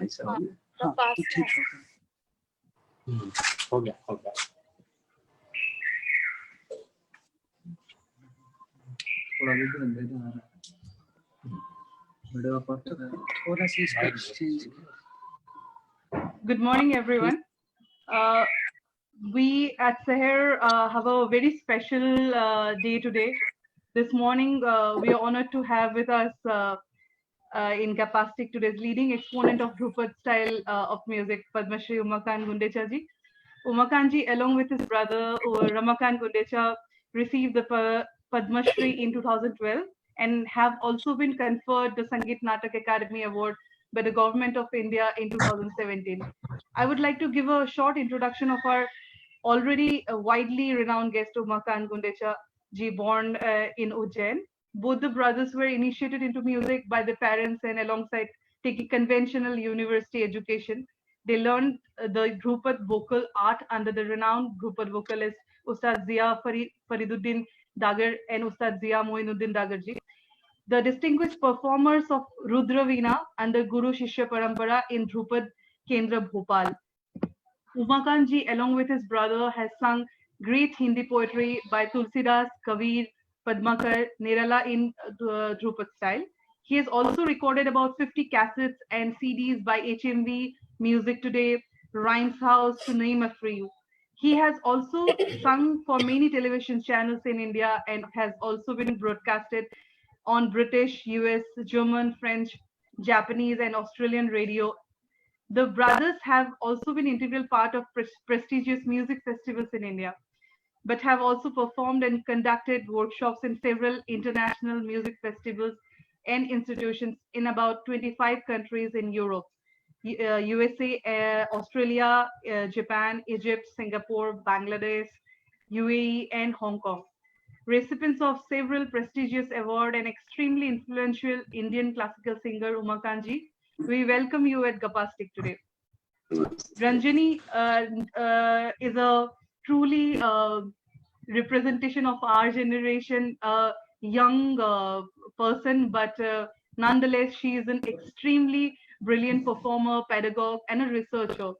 ऐसा हो गया। हाँ तो ठीक है। हो गया थोड़ा भी अंदर आ रहा है बड़ा पार्ट थोड़ा सा इसका change. Good morning, everyone. We at Seher have a very special day today. This morning, we are honored to have with us in Capastic today's leading exponent of Dhrupad style of music, Padma Shri Umakant Gundecha ji. Umakant ji, along with his brother Ramakant Gundecha, received the Padma Shri in 2012 and have also been conferred the Sangeet Natak Academy Award by the Government of India in 2017. I would like to give a short introduction of our already widely renowned guest, Umakant Gundecha ji, born in Ujjain. Both the brothers were initiated into music by their parents, and alongside taking conventional university education, they learned the Dhrupad vocal art under the renowned Dhrupad vocalist Ustad Zia Fariduddin Dagar and Ustad Zia Moinuddin Dagar ji. The distinguished performers of Rudraveena under Guru Shishya Parampara in Dhrupad Kendra Bhopal. Umakant ji, along with his brother, has sung great Hindi poetry by Tulsidas, Kabir, Padmakar, Nirala in Dhrupad style. He has also recorded about 50 cassettes and CDs by HMV, Music Today, Rhymes House, to name a few. He has also sung for many television channels in India and has also been broadcasted on British, US, German, French, Japanese, and Australian radio. The brothers have also been integral part of prestigious music festivals in India, but have also performed and conducted workshops in several international music festivals and institutions in about 25 countries in Europe, USA, Australia, Japan, Egypt, Singapore, Bangladesh, UAE, and Hong Kong. Recipients of several prestigious awards and extremely influential Indian classical singer Umakant ji, we welcome you at Capastic today. Ranjani is a truly representation of our generation, a young person, but nonetheless, she is an extremely brilliant performer, pedagogue, and a researcher.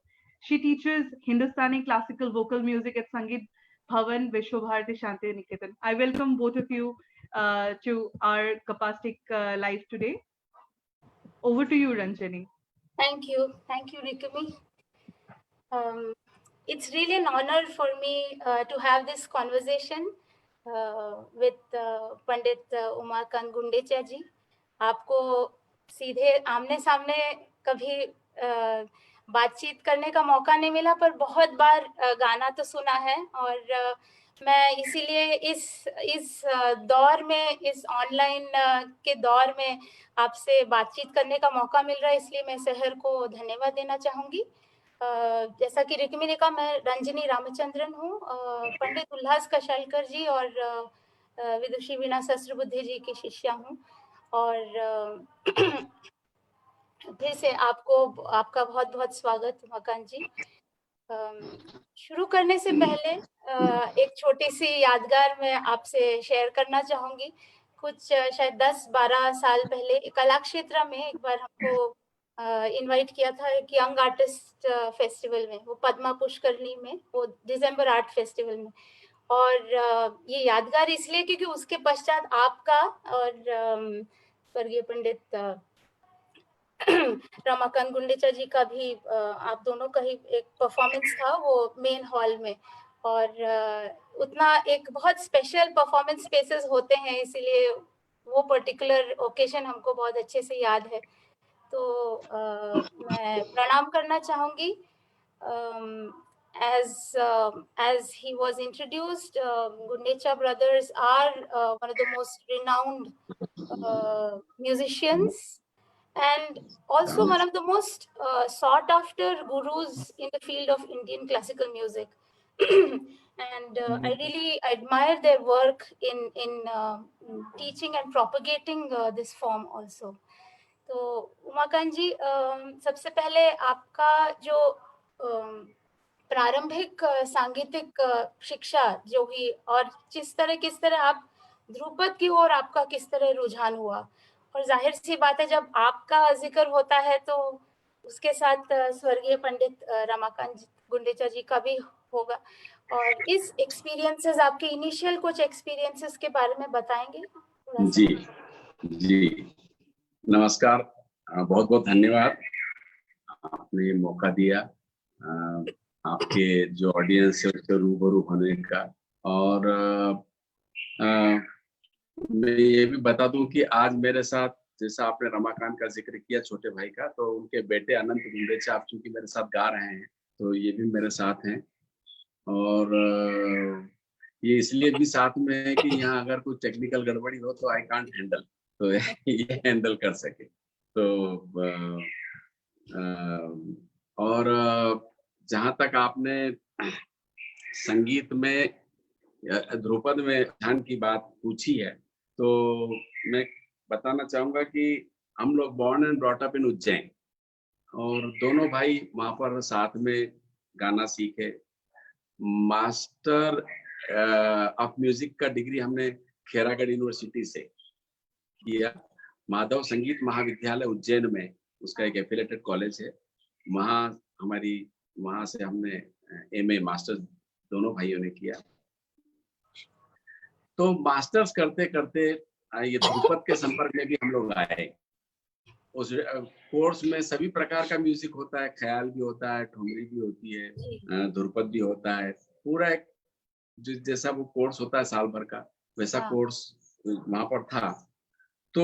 She teaches Hindustani classical vocal music at Sangeet Bhavan, Vishwabharati Shanti Niketan. I welcome both of you to our Capastic live today. Over to you, Ranjani. Thank you, Rikami. It's really an honor for me to have this conversation with Pandit Umakant Gundecha ji. आपको सीधे आमने सामने कभी बातचीत करने का मौका नहीं मिला, पर बहुत बार गाना तो सुना है, और मैं इसीलिए इस दौर में, इस ऑनलाइन के दौर में आपसे बातचीत करने का मौका मिल रहा है, इसलिए मैं शहर को धन्यवाद देना चाहूँगी। जैसा कि रिकमी ने कहा, मैं रंजनी रामचंद्रन हूँ, पंडित उल्लास कशालकर जी और विदुषी वीणा सहस्त्रबुद्धे जी की शिष्या हूँ। और फिर से आपका बहुत बहुत स्वागत उमाकांत जी। शुरू करने से पहले एक छोटी सी यादगार मैं आपसे शेयर करना चाहूँगी। कुछ शायद 10-12 साल पहले कला क्षेत्र में एक बार हमको इनवाइट किया था एक यंग आर्टिस्ट फेस्टिवल में, वो पद्मा पुष्करणी में, वो दिसंबर आर्ट फेस्टिवल में। और ये यादगार इसलिए क्योंकि उसके पश्चात आपका और स्वर्गीय पंडित रमाकांत गुंडेचा जी का भी आप दोनों का ही एक परफॉर्मेंस था वो मेन हॉल में। और उतना एक बहुत स्पेशल परफॉर्मेंस स्पेसेस होते हैं, इसीलिए वो पर्टिकुलर ओकेजन हमको बहुत अच्छे से याद है। तो मैं प्रणाम करना चाहूँगी। As he was introduced, Gundecha brothers are one of the most renowned musicians and also one of the most sought after gurus in the field of Indian classical music. And I really admire their work in teaching and propagating this form also. तो उमाकांत जी, सबसे पहले आपका जो प्रारंभिक सांगीतिक शिक्षा जो हुई और किस तरह आप ध्रुपद की ओर आपका किस तरह रुझान हुआ, और जाहिर सी बात है जब आपका जिक्र होता है तो उसके साथ स्वर्गीय पंडित रमाकांत गुंडेचा जी का भी होगा। और इस एक्सपीरियंसेस, आपके इनिशियल कुछ एक्सपीरियंसेस के बारे में बताएंगे थोड़ा सा? जी जी, नमस्कार, बहुत बहुत धन्यवाद आपने मौका दिया आपके जो ऑडियंस है उससे रूबरू होने का। और मैं ये भी बता दूं कि आज मेरे साथ, जैसा आपने रमाकांत का जिक्र किया छोटे भाई का, तो उनके बेटे अनंत गुंडेचा आप चूंकि मेरे साथ गा रहे हैं तो ये भी मेरे साथ हैं। और ये इसलिए भी साथ में है कि यहाँ अगर कोई टेक्निकल गड़बड़ी हो तो आई कांट हैंडल, तो ये हैंडल कर सके। तो और जहाँ तक आपने संगीत में ध्रुपद में ध्यान की बात पूछी है, तो मैं बताना चाहूंगा कि हम लोग born and brought up in Ujjain, और दोनों भाई वहां पर साथ में गाना सीखे। मास्टर ऑफ म्यूजिक का डिग्री हमने खेरागढ़ यूनिवर्सिटी से किया। माधव संगीत महाविद्यालय उज्जैन में उसका एक एफिलेटेड कॉलेज है, वहां से हमने एमए मास्टर्स दोनों भाइयों ने किया। तो मास्टर्स करते करते ये ध्रुपद के संपर्क में भी हम लोग आए। उस कोर्स में सभी प्रकार का म्यूजिक होता है, ख्याल भी होता है, ठुमरी भी होती है, ध्रुपद भी होता है, पूरा एक जैसा वो कोर्स होता है साल भर का, वैसा कोर्स वहां पर था। तो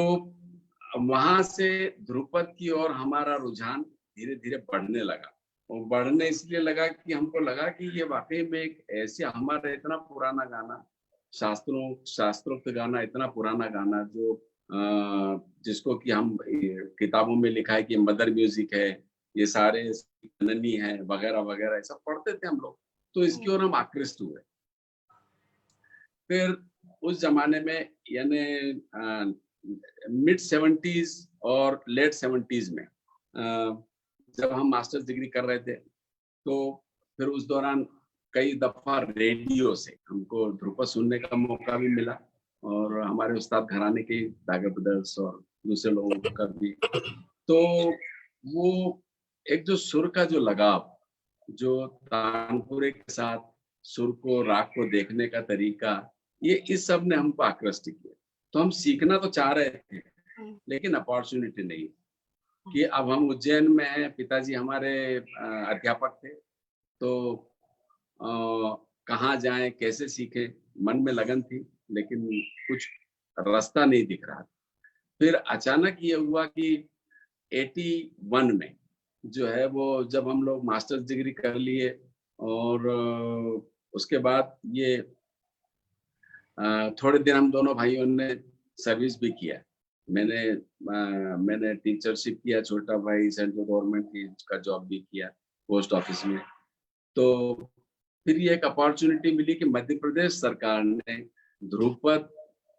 वहां से ध्रुपद की ओर हमारा रुझान धीरे धीरे बढ़ने लगा, और बढ़ने इसलिए लगा कि हमको लगा कि ये वाकई में एक ऐसे हमारा इतना पुराना गाना, शास्त्रोक्त गाना, इतना पुराना गाना जो जिसको कि हम किताबों में लिखा है कि मदर म्यूजिक है, ये सारे जननी है वगैरह वगैरह, ऐसा पढ़ते थे हम लोग। तो इसकी ओर हम आकृष्ट हुए। फिर उस जमाने में यानी मिड 70s और लेट 70s में जब हम मास्टर्स डिग्री कर रहे थे, तो फिर उस दौरान कई दफा रेडियो से हमको ध्रुपद सुनने का मौका भी मिला, और हमारे उस्ताद घराने के दागे ब्रदर्स और दूसरे लोगों का भी। तो वो एक जो सुर का जो लगाव, जो तानपुरे के साथ सुर को, राग को देखने का तरीका, ये इस सब ने हमको आकृष्ट किया। तो हम सीखना तो चाह रहे थे, लेकिन अपॉर्चुनिटी नहीं कि अब हम उज्जैन में हैं, पिताजी हमारे अध्यापक थे, तो कहाँ जाएं, कैसे सीखें, मन में लगन थी, लेकिन कुछ रास्ता नहीं दिख रहा। फिर अचानक ये हुआ कि 81 में जो है वो, जब हम लोग मास्टर्स डिग्री कर लिए, और उसके बाद ये थोड़े दिन हम दोनों भाइयों ने सर्विस भी किया। मैंने टीचरशिप किया, छोटा भाई सेंट्रल गवर्नमेंट का जॉब भी किया पोस्ट ऑफिस में। तो फिर ये एक अपॉर्चुनिटी मिली कि मध्य प्रदेश सरकार ने ध्रुपद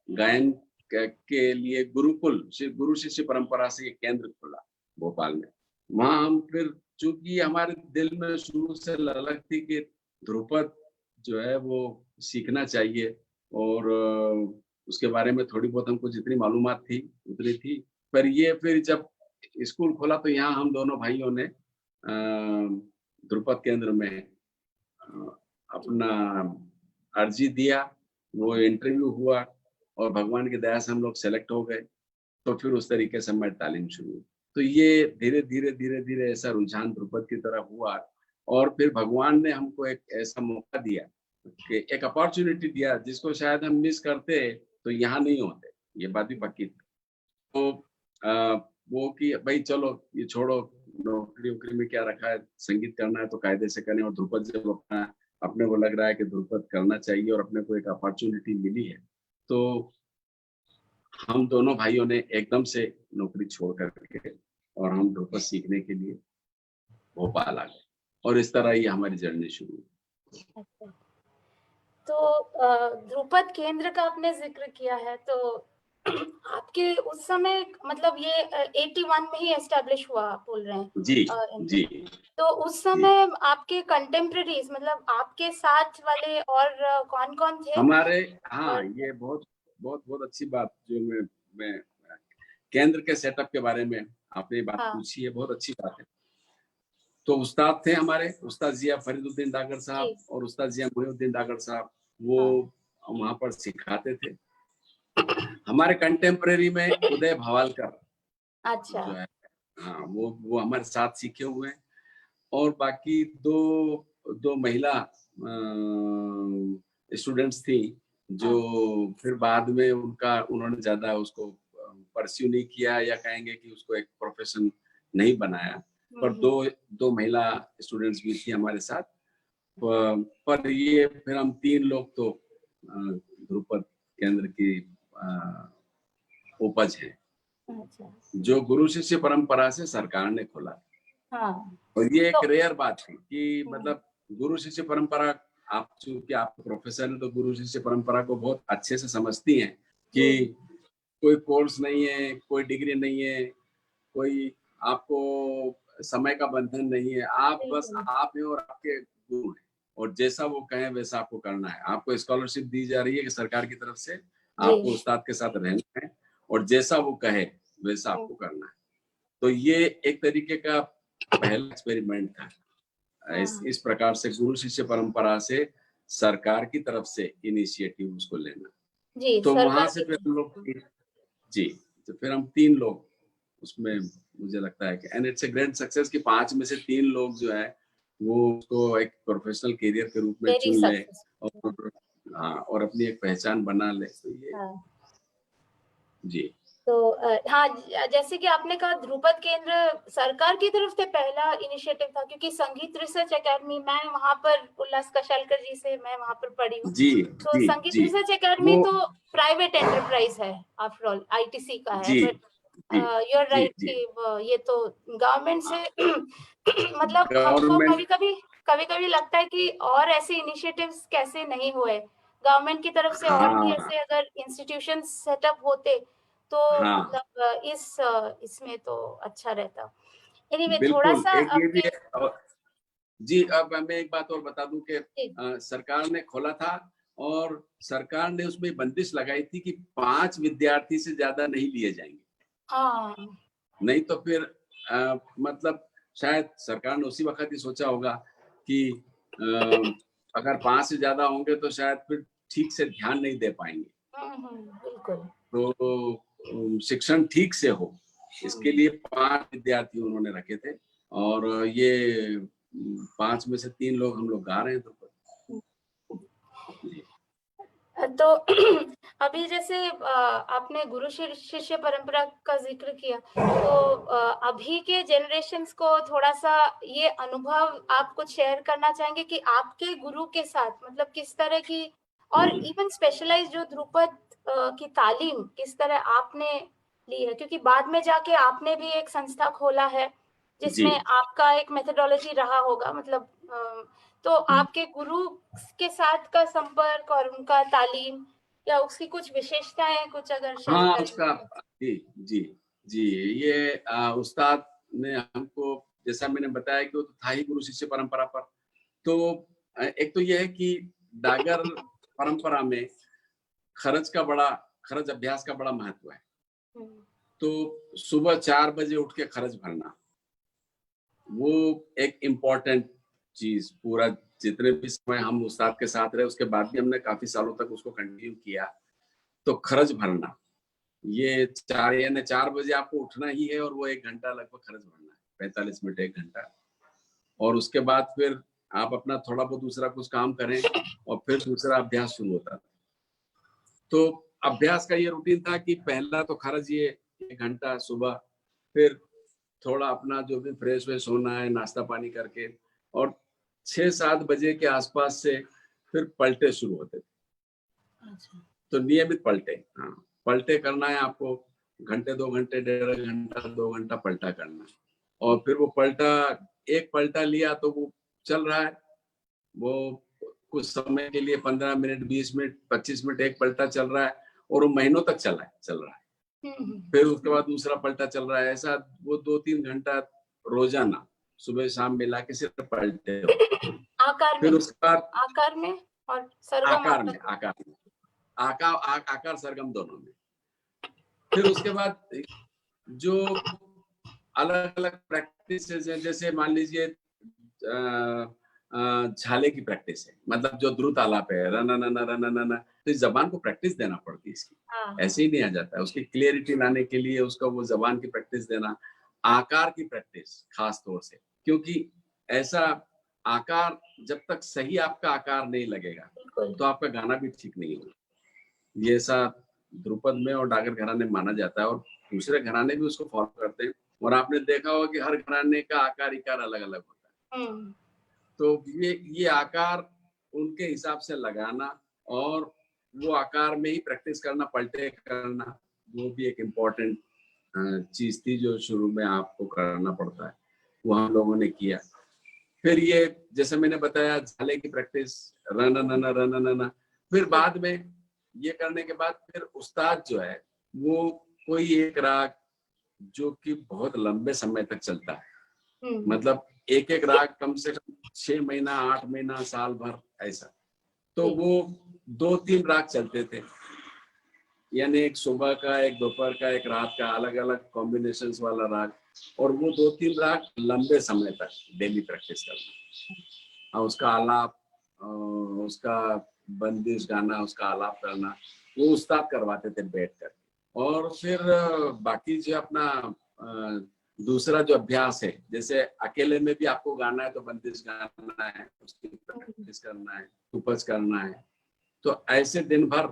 गायन के लिए गुरु शिष्य परंपरा से एक केंद्र खोला भोपाल में। वहां हम फिर, चूंकि हमारे दिल में शुरू से ललक थी कि ध्रुपद जो है वो सीखना चाहिए, और उसके बारे में थोड़ी बहुत हमको जितनी मालूमात थी उतनी थी। फिर जब स्कूल खोला तो यहाँ हम दोनों भाइयों ने ध्रुपद केंद्र में अपना अर्जी दिया, वो इंटरव्यू हुआ, और भगवान की दया से हम लोग सेलेक्ट हो गए। तो फिर उस तरीके से हमारी तालीम शुरू हुई। तो ये धीरे धीरे ऐसा रुझान ध्रुपद की तरफ हुआ, और फिर भगवान ने हमको एक ऐसा मौका दिया, कि एक अपॉर्चुनिटी दिया जिसको शायद हम मिस करते तो यहाँ नहीं होते, ये बात भी पक्की थी। तो वो कि भाई चलो ये छोड़ो, नौकरी वोकरी में क्या रखा है, संगीत करना है तो कायदे से करें। और ध्रुपद जब अपने को लग रहा है कि ध्रुपद करना चाहिए और अपने को एक अपॉर्चुनिटी मिली है, तो हम दोनों भाइयों ने एकदम से नौकरी छोड़ करके और हम ध्रुपद सीखने के लिए भोपाल आ गए, और इस तरह ही हमारी जर्नी शुरू हुई। तो ध्रुपद केंद्र का आपने जिक्र किया है, तो आपके उस समय मतलब ये 81 में ही एस्टेब्लिश हुआ आप बोल रहे हैं? जी। तो उस समय आपके कंटेम्प्रेरीज, मतलब आपके साथ वाले और कौन कौन थे हमारे? हाँ, ये बहुत अच्छी बात जो मैं केंद्र के सेटअप के बारे में आपने बात पूछी है, बहुत अच्छी बात है। तो उस्ताद थे हमारे, उस्ताद जिया फरीदुद्दीन डागर साहब जी। और उस्ताद जिया मोहिउद्दीन डागर साहब, वो वहां पर सिखाते थे। हमारे कंटेम्परेरी में उदय भवालकर अच्छा। जो है, हाँ वो हमारे साथ सीखे हुए हैं। और बाकी दो महिला स्टूडेंट्स थी जो फिर बाद में उन्होंने ज्यादा उसको परस्यू नहीं किया, या कहेंगे कि उसको एक प्रोफेशन नहीं बनाया। पर दो महिला स्टूडेंट्स भी थी हमारे साथ। पर ये फिर हम 3 लोग तो ध्रुपद केंद्र की उपज है, अच्छा। जो गुरु शिष्य परंपरा से सरकार ने खोला। हाँ। और ये एक तो रेयर बात है कि मतलब गुरु शिष्य परंपरा, आप चूंकि आप प्रोफेसर हैं तो गुरु शिष्य परंपरा को बहुत अच्छे से समझती हैं कि कोई कोर्स नहीं है, कोई डिग्री नहीं है, कोई आपको समय का बंधन नहीं है। आप बस बिल्कुल। आप हैं और आपके गुरु हैं, और जैसा वो कहें वैसा आपको करना है। आपको स्कॉलरशिप दी जा रही है कि सरकार की तरफ से, आपको उस्ताद के साथ रहना है और जैसा वो कहे वैसा आपको करना है। तो ये एक तरीके का पहला एक्सपेरिमेंट था। इस प्रकार से गुरु शिष्य परंपरा से सरकार की तरफ से इनिशिएटिव उसको लेना। जी, तो वहां सरकार से की फिर हम लोग, जी, तो फिर हम 3 लोग उसमें, मुझे लगता है कि and it's a great success कि 5 में से 3 लोग जो है वो उसको एक प्रोफेशनल करियर के रूप में वेरी चुन ले सक्सेस। और और अपनी एक पहचान बना ले। तो ये जी। तो हाँ, जैसे कि आपने कहा ध्रुपद केंद्र सरकार की तरफ से पहला इनिशिएटिव था, क्योंकि संगीत रिसर्च एकेडमी, मैं वहां पर उल्लास कशालकर जी से मैं वहां पर पढ़ी हूँ। जी तो जी संगीत जी रिसर्च एकेडमी वो तो प्राइवेट एंटरप्राइज है, आफ्टर ऑल आईटीसी का है, जी बट जी यू आर जी राइट जी कि ये तो गवर्नमेंट से मतलब हमको गवर्नमेंट, कभी कभी लगता है कि और ऐसे इनिशिएटिव्स कैसे नहीं हुए गवर्नमेंट की तरफ से, और भी हाँ ऐसे अगर इंस्टीट्यूशन सेटअप होते तो हाँ मतलब इसमें तो अच्छा रहता। एनीवे थोड़ा बिल्कुल, सा एक ये भी अपने है। और जी, अब मैं एक बात और बता दूं कि जी, सरकार ने खोला था और सरकार ने उसमें बंदिश लगाई थी कि 5 विद्यार्थी से ज्यादा नहीं लिए जाएंगे। हाँ नहीं तो फिर मतलब शायद सरकार ने उसी वक्त ही सोचा होगा कि अगर 5 से ज्यादा होंगे तो शायद फिर ठीक से ध्यान नहीं दे पाएंगे। बिल्कुल। तो शिक्षण ठीक से हो, इसके लिए 5 विद्यार्थी उन्होंने रखे थे। और ये 5 में से 3 लोग हम लोग गा रहे हैं। जी। तो अभी जैसे आपने गुरु शिष्य परंपरा का जिक्र किया, तो अभी के जनरेशन्स को थोड़ा सा ये अनुभव आप कुछ शेयर करना चाहेंगे कि आपके गुरु के साथ मतलब किस तरह की, और इवन स्पेशलाइज जो ध्रुपद की तालीम किस तरह आपने ली है, क्योंकि बाद में जाके आपने भी एक संस्था खोला है जी जिसमें आपका एक मेथोडोलॉजी रहा होगा, मतलब तो आपके गुरु के साथ का संपर्क और उनका तालीम या उसकी कुछ विशेषताएं कुछ अगर शेयर हाँ, करें उसका, तो। जी जी जी, ये उस्ताद ने हमको, जैसा मैंने बताया कि वो तो था ही गुरु शिष्य परंपरा पर। तो एक तो ये है कि डागर परंपरा में खरज अभ्यास का बड़ा महत्व है। तो सुबह 4 बजे उठ के खरज भरना, वो एक इम्पोर्टेंट चीज, पूरा जितने भी समय हम उस्ताद के साथ रहे उसके बाद भी हमने काफी सालों तक उसको कंटिन्यू किया। तो खरज भरना, ये 4 बजे आपको उठना ही है और वो 1 घंटा लगभग खरज भरना है, 45 मिनट 1 घंटा। और उसके बाद फिर आप अपना थोड़ा बहुत दूसरा कुछ काम करें और फिर दूसरा अभ्यास शुरू होता था। तो अभ्यास का ये रूटीन था कि पहला तो खरज ये 1 घंटा सुबह, फिर थोड़ा अपना जो भी फ्रेश व्रेश होना है, नाश्ता पानी करके, और 6-7 बजे के आसपास से फिर पलटे शुरू होते थे। तो नियमित पलटे, हाँ, पलटे करना है आपको, घंटे 2 घंटे, 1.5 घंटा, 2 घंटा पलटा करना है। और फिर वो पलटा, एक पलटा लिया तो वो चल रहा है, वो कुछ समय के लिए 15 मिनट, 20 मिनट, 25 मिनट एक पलटा चल रहा है, और वो महीनों तक चल रहा है। फिर उसके बाद दूसरा पलटा चल रहा है, ऐसा वो 2-3 घंटा रोजाना सुबह शाम मिला के सिर्फ पलटे हो। आकार फिर में, उसके बाद आकार में और सरगम आकार आपका में, आकार सरगम दोनों में। फिर उसके बाद जो अलग अलग प्रैक्टिसेस है, जैसे मान लीजिए झाले की प्रैक्टिस है, मतलब जो द्रुत आलाप है, रन न न रन न न, तो इस जबान को प्रैक्टिस देना पड़ती है इसकी, हाँ, ऐसे ही नहीं आ जाता है। उसकी क्लियरिटी लाने के लिए उसका वो जबान की प्रैक्टिस देना, आकार की प्रैक्टिस खास तौर से, क्योंकि ऐसा आकार जब तक सही आपका आकार नहीं लगेगा बिल्कुल। तो आपका गाना भी ठीक नहीं होगा। ये ऐसा ध्रुपद में और डागर घराने माना जाता है, और दूसरे घराने भी उसको फॉलो करते हैं। और आपने देखा होगा कि हर घराने का आकार इकार अलग अलग होता है, तो ये आकार उनके हिसाब से लगाना और वो आकार में ही प्रैक्टिस करना, पलटे करना, वो भी एक इम्पोर्टेंट चीज थी जो शुरू में आपको करना पड़ता है, वो हम लोगों ने किया। फिर ये जैसे मैंने बताया झाले की प्रैक्टिस, रन न रन न, फिर बाद में ये करने के बाद फिर उस्ताद जो है वो कोई एक राग जो कि बहुत लंबे समय तक चलता है, मतलब एक एक राग कम से कम 6 महीना 8 महीना साल भर ऐसा, तो वो 2-3 राग चलते थे, यानी एक सुबह का, एक दोपहर का, एक रात का, अलग अलग कॉम्बिनेशंस वाला राग, और वो 2-3 राग लंबे समय तक डेली प्रैक्टिस करना, और उसका आलाप, उसका बंदिश गाना, उसका आलाप करना, वो उस्ताद करवाते थे बैठ कर। और फिर बाकी जो अपना दूसरा जो अभ्यास है, जैसे अकेले में भी आपको गाना है तो बंदिश गाना है, उसकी प्रैक्टिस करना है, उपज करना है, तो ऐसे दिन भर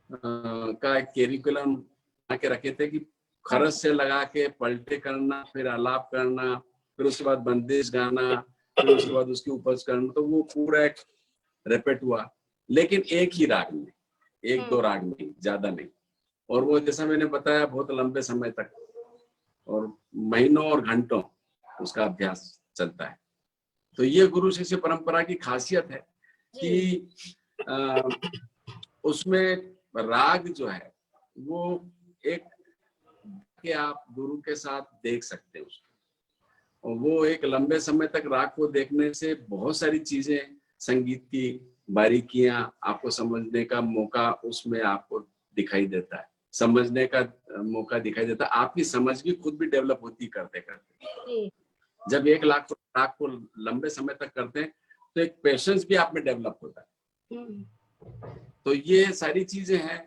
का एक कैरिकुलम बना के रखे थे कि खरस से लगा के पलटे करना, फिर आलाप करना, फिर उसके बाद बंदिश गाना, फिर उसके बाद उसकी उपज करना, तो वो पूरा एक रिपीट हुआ, लेकिन एक ही राग में, 1-2 राग में, ज्यादा नहीं। और वो जैसा मैंने बताया बहुत लंबे समय तक और महीनों और घंटों उसका अभ्यास चलता है। तो ये गुरु शिष्य परंपरा की खासियत है कि उसमें राग जो है वो एक कि आप गुरु के साथ देख सकते हो उसको, और वो एक लंबे समय तक राग को देखने से बहुत सारी चीजें, संगीत की बारीकियां आपको समझने का मौका उसमें आपको दिखाई देता है, समझने का मौका दिखाई देता है, आपकी समझ भी खुद भी डेवलप होती करते करते। जब एक राग को लंबे समय तक करते हैं तो एक पेशेंस भी आप में डेवलप होता है। तो ये सारी चीजें हैं,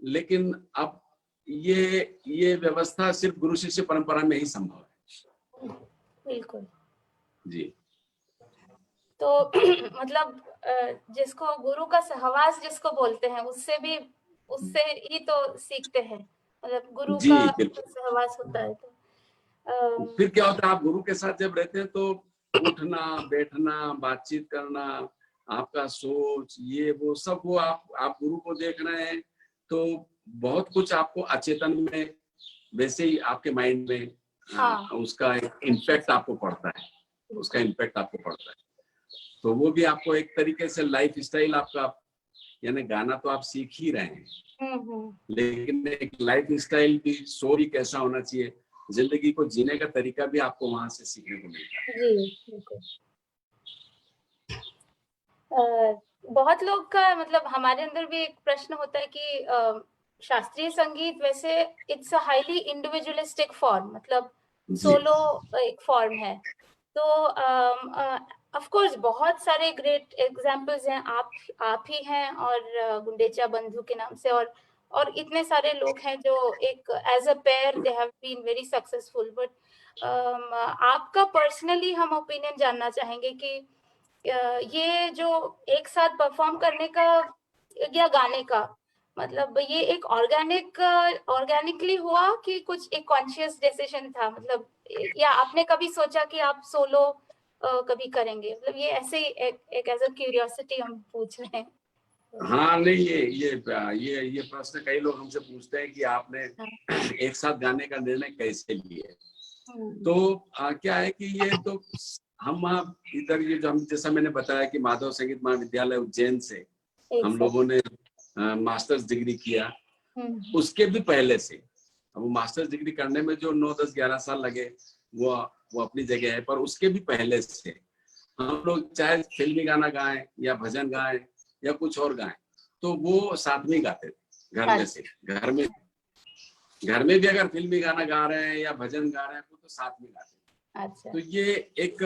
लेकिन अब ये व्यवस्था सिर्फ गुरु शिष्य परंपरा में ही संभव है। बिल्कुल जी। तो मतलब जिसको गुरु का सहवास जिसको बोलते हैं, उससे ही तो सीखते हैं, मतलब गुरु जी, का बिल्कुल। सहवास होता है तो फिर क्या होता है, आप गुरु के साथ जब रहते हैं तो उठना बैठना बातचीत करना, आपका सोच, ये वो सब, वो आप गुरु को देख रहे हैं तो बहुत कुछ आपको अचेतन में वैसे ही आपके माइंड में उसका इम्पैक्ट आपको पड़ता है, उसका इम्पैक्ट आपको पड़ता है। तो वो भी आपको एक तरीके से लाइफ स्टाइल आपका, यानी गाना तो आप सीख ही रहे हैं, लेकिन एक लाइफ स्टाइल भी, शो भी कैसा होना चाहिए, जिंदगी को जीने का तरीका भी आपको वहां से सीखने को मिलता है। जी बिल्कुल। बहुत लोग का मतलब हमारे अंदर भी एक प्रश्न होता है कि शास्त्रीय संगीत वैसे it's a highly individualistic form, मतलब सोलो एक फॉर्म है, तो ऑफ कोर्स बहुत सारे ग्रेट एग्जांपल्स हैं, आप ही हैं और गुंडेचा बंधु के नाम से, और इतने सारे लोग हैं जो एक as a pair they have been very successful, but आपका पर्सनली हम ओपिनियन जानना चाहेंगे कि ये जो एक साथ परफॉर्म करने का या गाने का, मतलब ये एक ऑर्गेनिकली हुआ कि कुछ एक कॉन्शियस डिसीजन था, मतलब या आपने कभी सोचा कि आप सोलो कभी करेंगे, मतलब ये ऐसे ही एक एज अ क्यूरियोसिटी हम पूछ रहे हैं। हाँ नहीं, ये प्रश्न कई लोग हमसे पूछते हैं कि आपने एक साथ गाने का निर्णय कैसे लिया। तो क्या है कि ये तो हम इधर ये जो हम, जैसा मैंने बताया कि माधव संगीत महाविद्यालय उज्जैन से हम लोगों ने मास्टर्स डिग्री किया, उसके भी पहले से, अब वो मास्टर्स डिग्री करने में जो 9, 10, 11 साल लगे वो अपनी जगह है, पर उसके भी पहले से हम लोग चाहे फिल्मी गाना गाएं या भजन गाएं या कुछ और गाएं तो वो साथ में गाते थे घर में से, घर में भी अगर फिल्मी गाना गा रहे हैं या भजन गा रहे हैं तो साथ में गाते थे। अच्छा। तो ये एक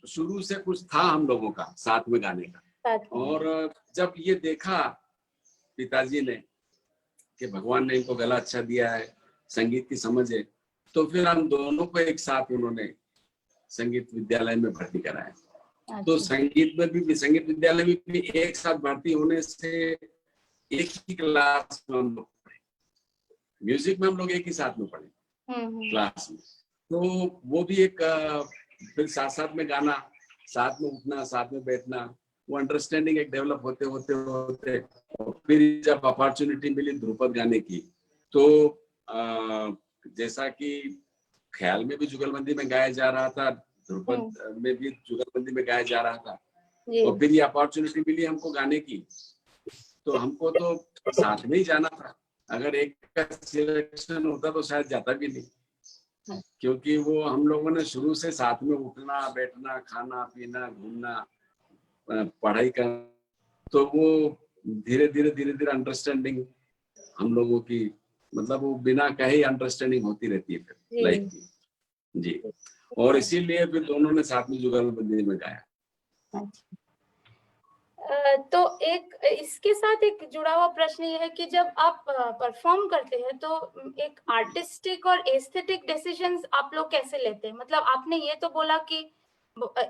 शुरू से कुछ था हम लोगों का साथ में गाने का। साथ में। और जब ये देखा पिताजी ने कि भगवान ने इनको गला अच्छा दिया है, संगीत की समझ है, तो फिर हम दोनों को एक साथ उन्होंने संगीत विद्यालय में भर्ती कराया। तो अच्छा। संगीत विद्यालय में भी एक साथ भर्ती होने से एक ही क्लास में हम लोग पढ़े, म्यूजिक में हम लोग एक ही साथ में पढ़े क्लास में। तो वो भी एक फिर साथ साथ में गाना, साथ में उठना, साथ में बैठना, वो अंडरस्टैंडिंग एक डेवलप होते होते होते फिर जब अपॉर्चुनिटी मिली ध्रुपद गाने की, तो जैसा कि ख्याल में भी जुगलबंदी में गाया जा रहा था, ध्रुपद में भी जुगलबंदी में गाया जा रहा था, और फिर ये अपॉर्चुनिटी मिली हमको गाने की, तो हमको तो साथ में ही जाना था। अगर एक का सिलेक्शन होता तो शायद जाता भी नहीं, क्योंकि वो हम लोगों ने शुरू से साथ में उठना बैठना, खाना पीना, घूमना, पढ़ाई करना, तो वो धीरे धीरे अंडरस्टैंडिंग हम लोगों की, मतलब वो बिना कहे अंडरस्टैंडिंग होती रहती है फिर लाइफ की। जी, और इसीलिए फिर दोनों ने साथ में जुगलबंदी में गाया। तो एक इसके साथ एक जुड़ा हुआ प्रश्न ये है कि जब आप परफॉर्म करते हैं तो एक आर्टिस्टिक और एस्थेटिक डिसीजंस आप लोग कैसे लेते हैं? मतलब आपने ये तो बोला कि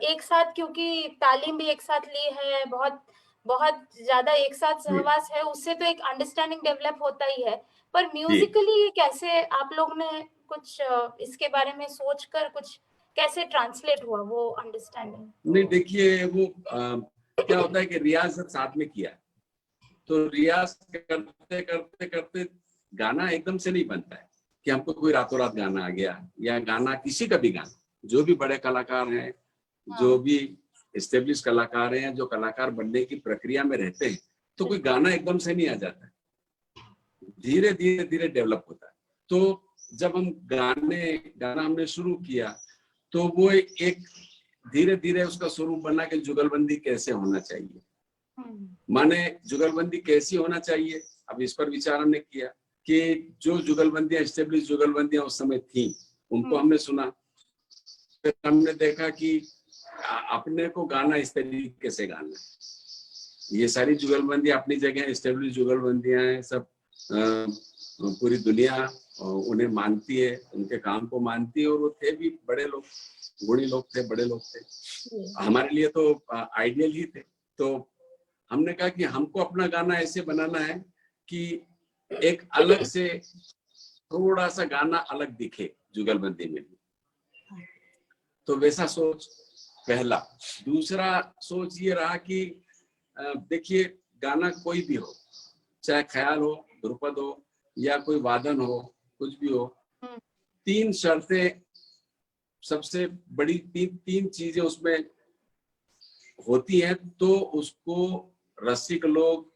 एक साथ, क्योंकि तालीम भी एक साथ ली है, बहुत बहुत ज्यादा एक साथ सहवास है, उससे तो एक अंडरस्टैंडिंग डेवलप होता ही है, पर म्यूजिकली ये कैसे आप लोग ने कुछ इसके बारे में सोचकर कुछ कैसे ट्रांसलेट हुआ वो अंडरस्टैंडिंग? नहीं, देखिए वो क्या होता है कि रियाज जब साथ में किया तो रियाज करते करते करते गाना एकदम से नहीं बनता है कि हमको कोई रातों रात गाना आ गया, या गाना किसी का भी गाना, जो भी बड़े कलाकार हैं, जो भी एस्टेब्लिश कलाकार हैं, जो कलाकार बनने की प्रक्रिया में रहते हैं, तो कोई गाना एकदम से नहीं आ जाता है, धीरे धीरे डेवलप होता है। तो जब हम गाना हमने शुरू किया तो वो एक धीरे धीरे उसका स्वरूप बना कि जुगलबंदी कैसे होना चाहिए, माने जुगलबंदी कैसी होना चाहिए। अब इस पर विचार हमने किया कि जो जुगलबंदियां, एस्टेब्लिश जुगलबंदियां उस समय थी, उनको हमने सुना, फिर हमने देखा कि अपने को गाना इस तरीके से गाना है। ये सारी जुगलबंदियां अपनी जगह एस्टेब्लिश जुगलबंदियां हैं, सब पूरी दुनिया उन्हें मानती है, उनके काम को मानती है, और वो थे भी बड़े लोग, गुणी लोग थे, बड़े लोग थे, हमारे लिए तो आइडियल ही थे। तो हमने कहा कि हमको अपना गाना ऐसे बनाना है कि एक अलग से थोड़ा सा गाना अलग दिखे जुगलबंदी में भी। तो वैसा सोच पहला। दूसरा सोच ये रहा कि देखिए गाना कोई भी हो, चाहे ख्याल हो, ध्रुपद हो, या कोई वादन हो, कुछ भी हो, तीन शर्तें सबसे बड़ी, तीन चीजें उसमें होती हैं, तो उसको रसिक लोग,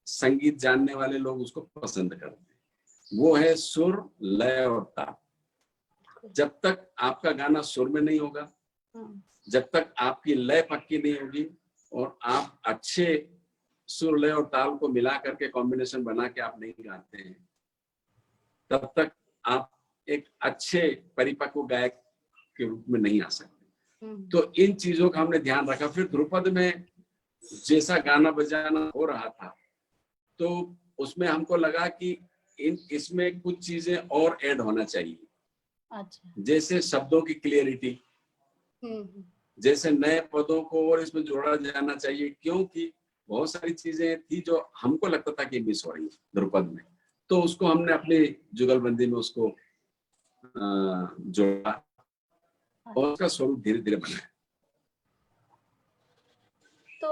संगीत जानने वाले लोग उसको पसंद करते हैं। वो है सुर, लय और ताल। जब तक आपका गाना सुर में नहीं होगा, जब तक आपकी लय पक्की नहीं होगी, और आप अच्छे सुर, लय और ताल को मिला करके कॉम्बिनेशन बना के आप नहीं गाते हैं, तब तक आप एक अच्छे परिपक्व गायक के रूप में नहीं आ सकते। तो इन चीजों का हमने ध्यान रखा। फिर ध्रुपद में जैसा गाना बजाना हो रहा था, तो उसमें हमको लगा कि इसमें कुछ चीजें और ऐड होना चाहिए। अच्छा। जैसे शब्दों की क्लियरिटी, जैसे नए पदों को और इसमें जोड़ा जाना चाहिए, क्योंकि बहुत सारी चीजें थी जो हमको लगता था कि मिस हो रही है ध्रुपद में, तो उसको हमने अपनी जुगलबंदी में उसको जोड़ा और उसका स्वरूप धीरे धीरे बनाया। तो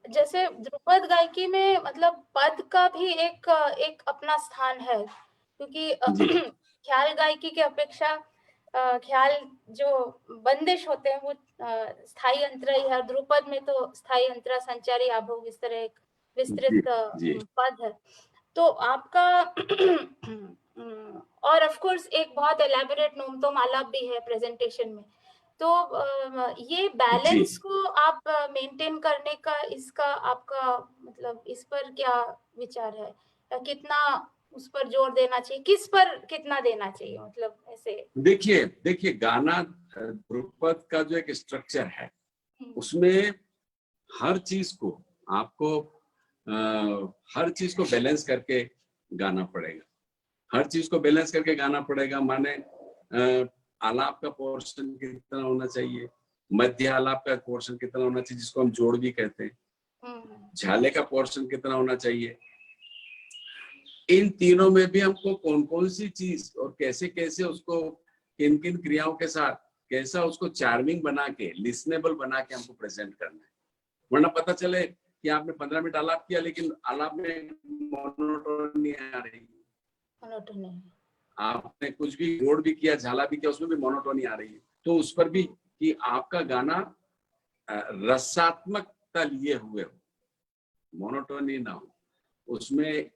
जैसे ध्रुपद गायकी में मतलब पद का भी एक अपना स्थान है, क्योंकि ख्याल गायकी के अपेक्षा ख्याल जो बंदिश होते हैं वो स्थायी अंतरा ही है, ध्रुपद में तो स्थायी अंतरा, संचारी आभोग, इस तरह एक विस्तृत पद है। तो आपका और ऑफ कोर्स एक बहुत एलैबोरेट नोमतोम आलाप भी है प्रेजेंटेशन में। तो ये बैलेंस को आप मेंटेन करने का, इसका आपका मतलब इस पर क्या विचार है? कितना उस पर जोर देना चाहिए, किस पर कितना देना चाहिए, मतलब ऐसे? देखिए गाना ध्रुपद का जो एक स्ट्रक्चर है उसमें हर चीज को आपको हर चीज को बैलेंस करके गाना पड़ेगा, हर चीज को बैलेंस करके गाना पड़ेगा। माने आलाप का पोर्शन कितना होना चाहिए, मध्य आलाप का पोर्शन कितना होना चाहिए जिसको हम जोड़ भी कहते हैं, झाले का पोर्शन कितना होना चाहिए। इन तीनों में भी हमको कौन कौन सी चीज और कैसे कैसे उसको किन किन क्रियाओं के साथ कैसा उसको चार्मिंग बना के लिसनेबल बना के हमको प्रेजेंट करना है। वरना पता चले कि आपने 15 मिनट आलाप किया लेकिन आलाप में मोनोटोनी आ रही, आपने कुछ भी जोड़ भी किया झाला भी किया उसमें भी मोनोटोनी आ रही है। तो उस पर भी कि आपका गाना रसात्मकता लिए हुए हो, मोनोटोनी ना हो, उसमें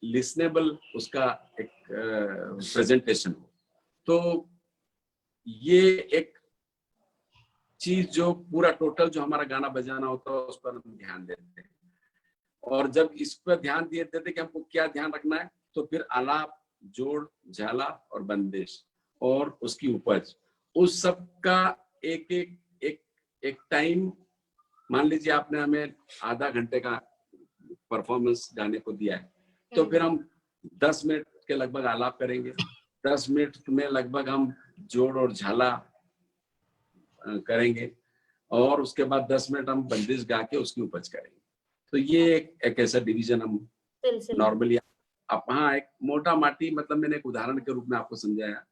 लिसनेबल उसका एक प्रेजेंटेशन हो। तो ये एक चीज जो पूरा टोटल जो हमारा गाना बजाना होता है उस पर हम ध्यान देते हैं। और जब इस पर ध्यान दिए देते कि हमको क्या ध्यान रखना है, तो फिर आलाप, जोड़, झाला और बंदिश और उसकी उपज, उस सब का एक एक एक एक टाइम, मान लीजिए आपने हमें आधा घंटे का परफॉर्मेंस गाने को दिया है, तो फिर हम 10 मिनट के लगभग आलाप करेंगे, 10 मिनट में लगभग हम जोड़ और झाला करेंगे और उसके बाद 10 मिनट हम बंदिश गा के उसकी उपज करेंगे। तो ये एक ऐसा डिवीजन हम नॉर्मली हाँ एक मोटा माटी, मतलब मैंने एक उदाहरण के रूप में आपको समझाया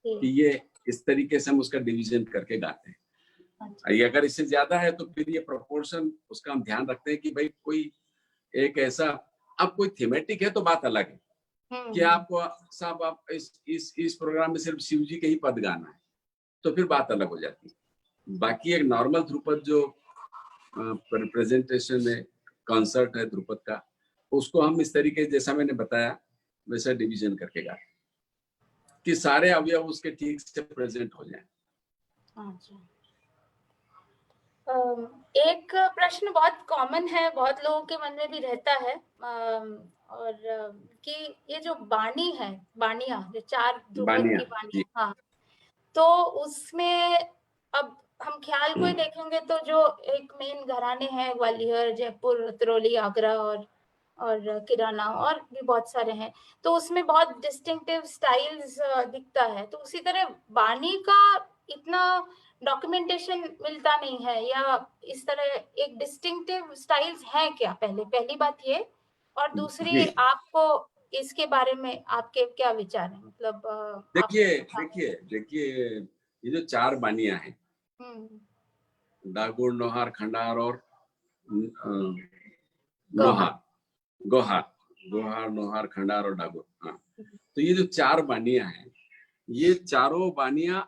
कि ये इस तरीके से हम उसका डिवीजन करके गाते हैं। अगर इससे ज्यादा है तो फिर ये प्रोपोर्शन उसका हम ध्यान रखते हैं कि भाई कोई एक ऐसा, अब कोई थीमेटिक है तो बात अलग है कि आपको साहब आप इस प्रोग्राम में सिर्फ शिव जी के ही पद गाना है तो फिर बात अलग हो जाती है। बाकी एक नॉर्मल ध्रुपद जो प्रेजेंटेशन है, कॉन्सर्ट है ध्रुपद का, उसको हम इस तरीके जैसा मैंने बताया वैसा डिवीजन करके गाते कि सारे अवयव उसके ठीक से प्रेजेंट हो जाएं। एक प्रश्न बहुत कॉमन है, बहुत लोगों के मन में भी रहता है, और कि ये जो बानी है, बानिया जो 4 ध्रुपद की बानी, हाँ, तो उसमें अब हम ख्याल को ही देखेंगे तो जो एक मेन घराने हैं ग्वालियर, जयपुर, अतरौली, आगरा और किराना और भी बहुत सारे हैं, तो उसमें बहुत डिस्टिंक्टिव स्टाइल्स दिखता है। तो उसी तरह बानी का इतना डॉक्यूमेंटेशन मिलता नहीं है, या इस तरह एक डिस्टिंक्टिव स्टाइल्स है क्या? पहली बात ये, और दूसरी आपको इसके बारे में आपके क्या विचार हैं? मतलब देखिए ये जो 4 बानियां हैं, डागुर, नोहार, खंडार और गोहार, नोहार, खंडार और डागुर, हाँ, तो ये जो 4 बानियां हैं, ये चारों बानियां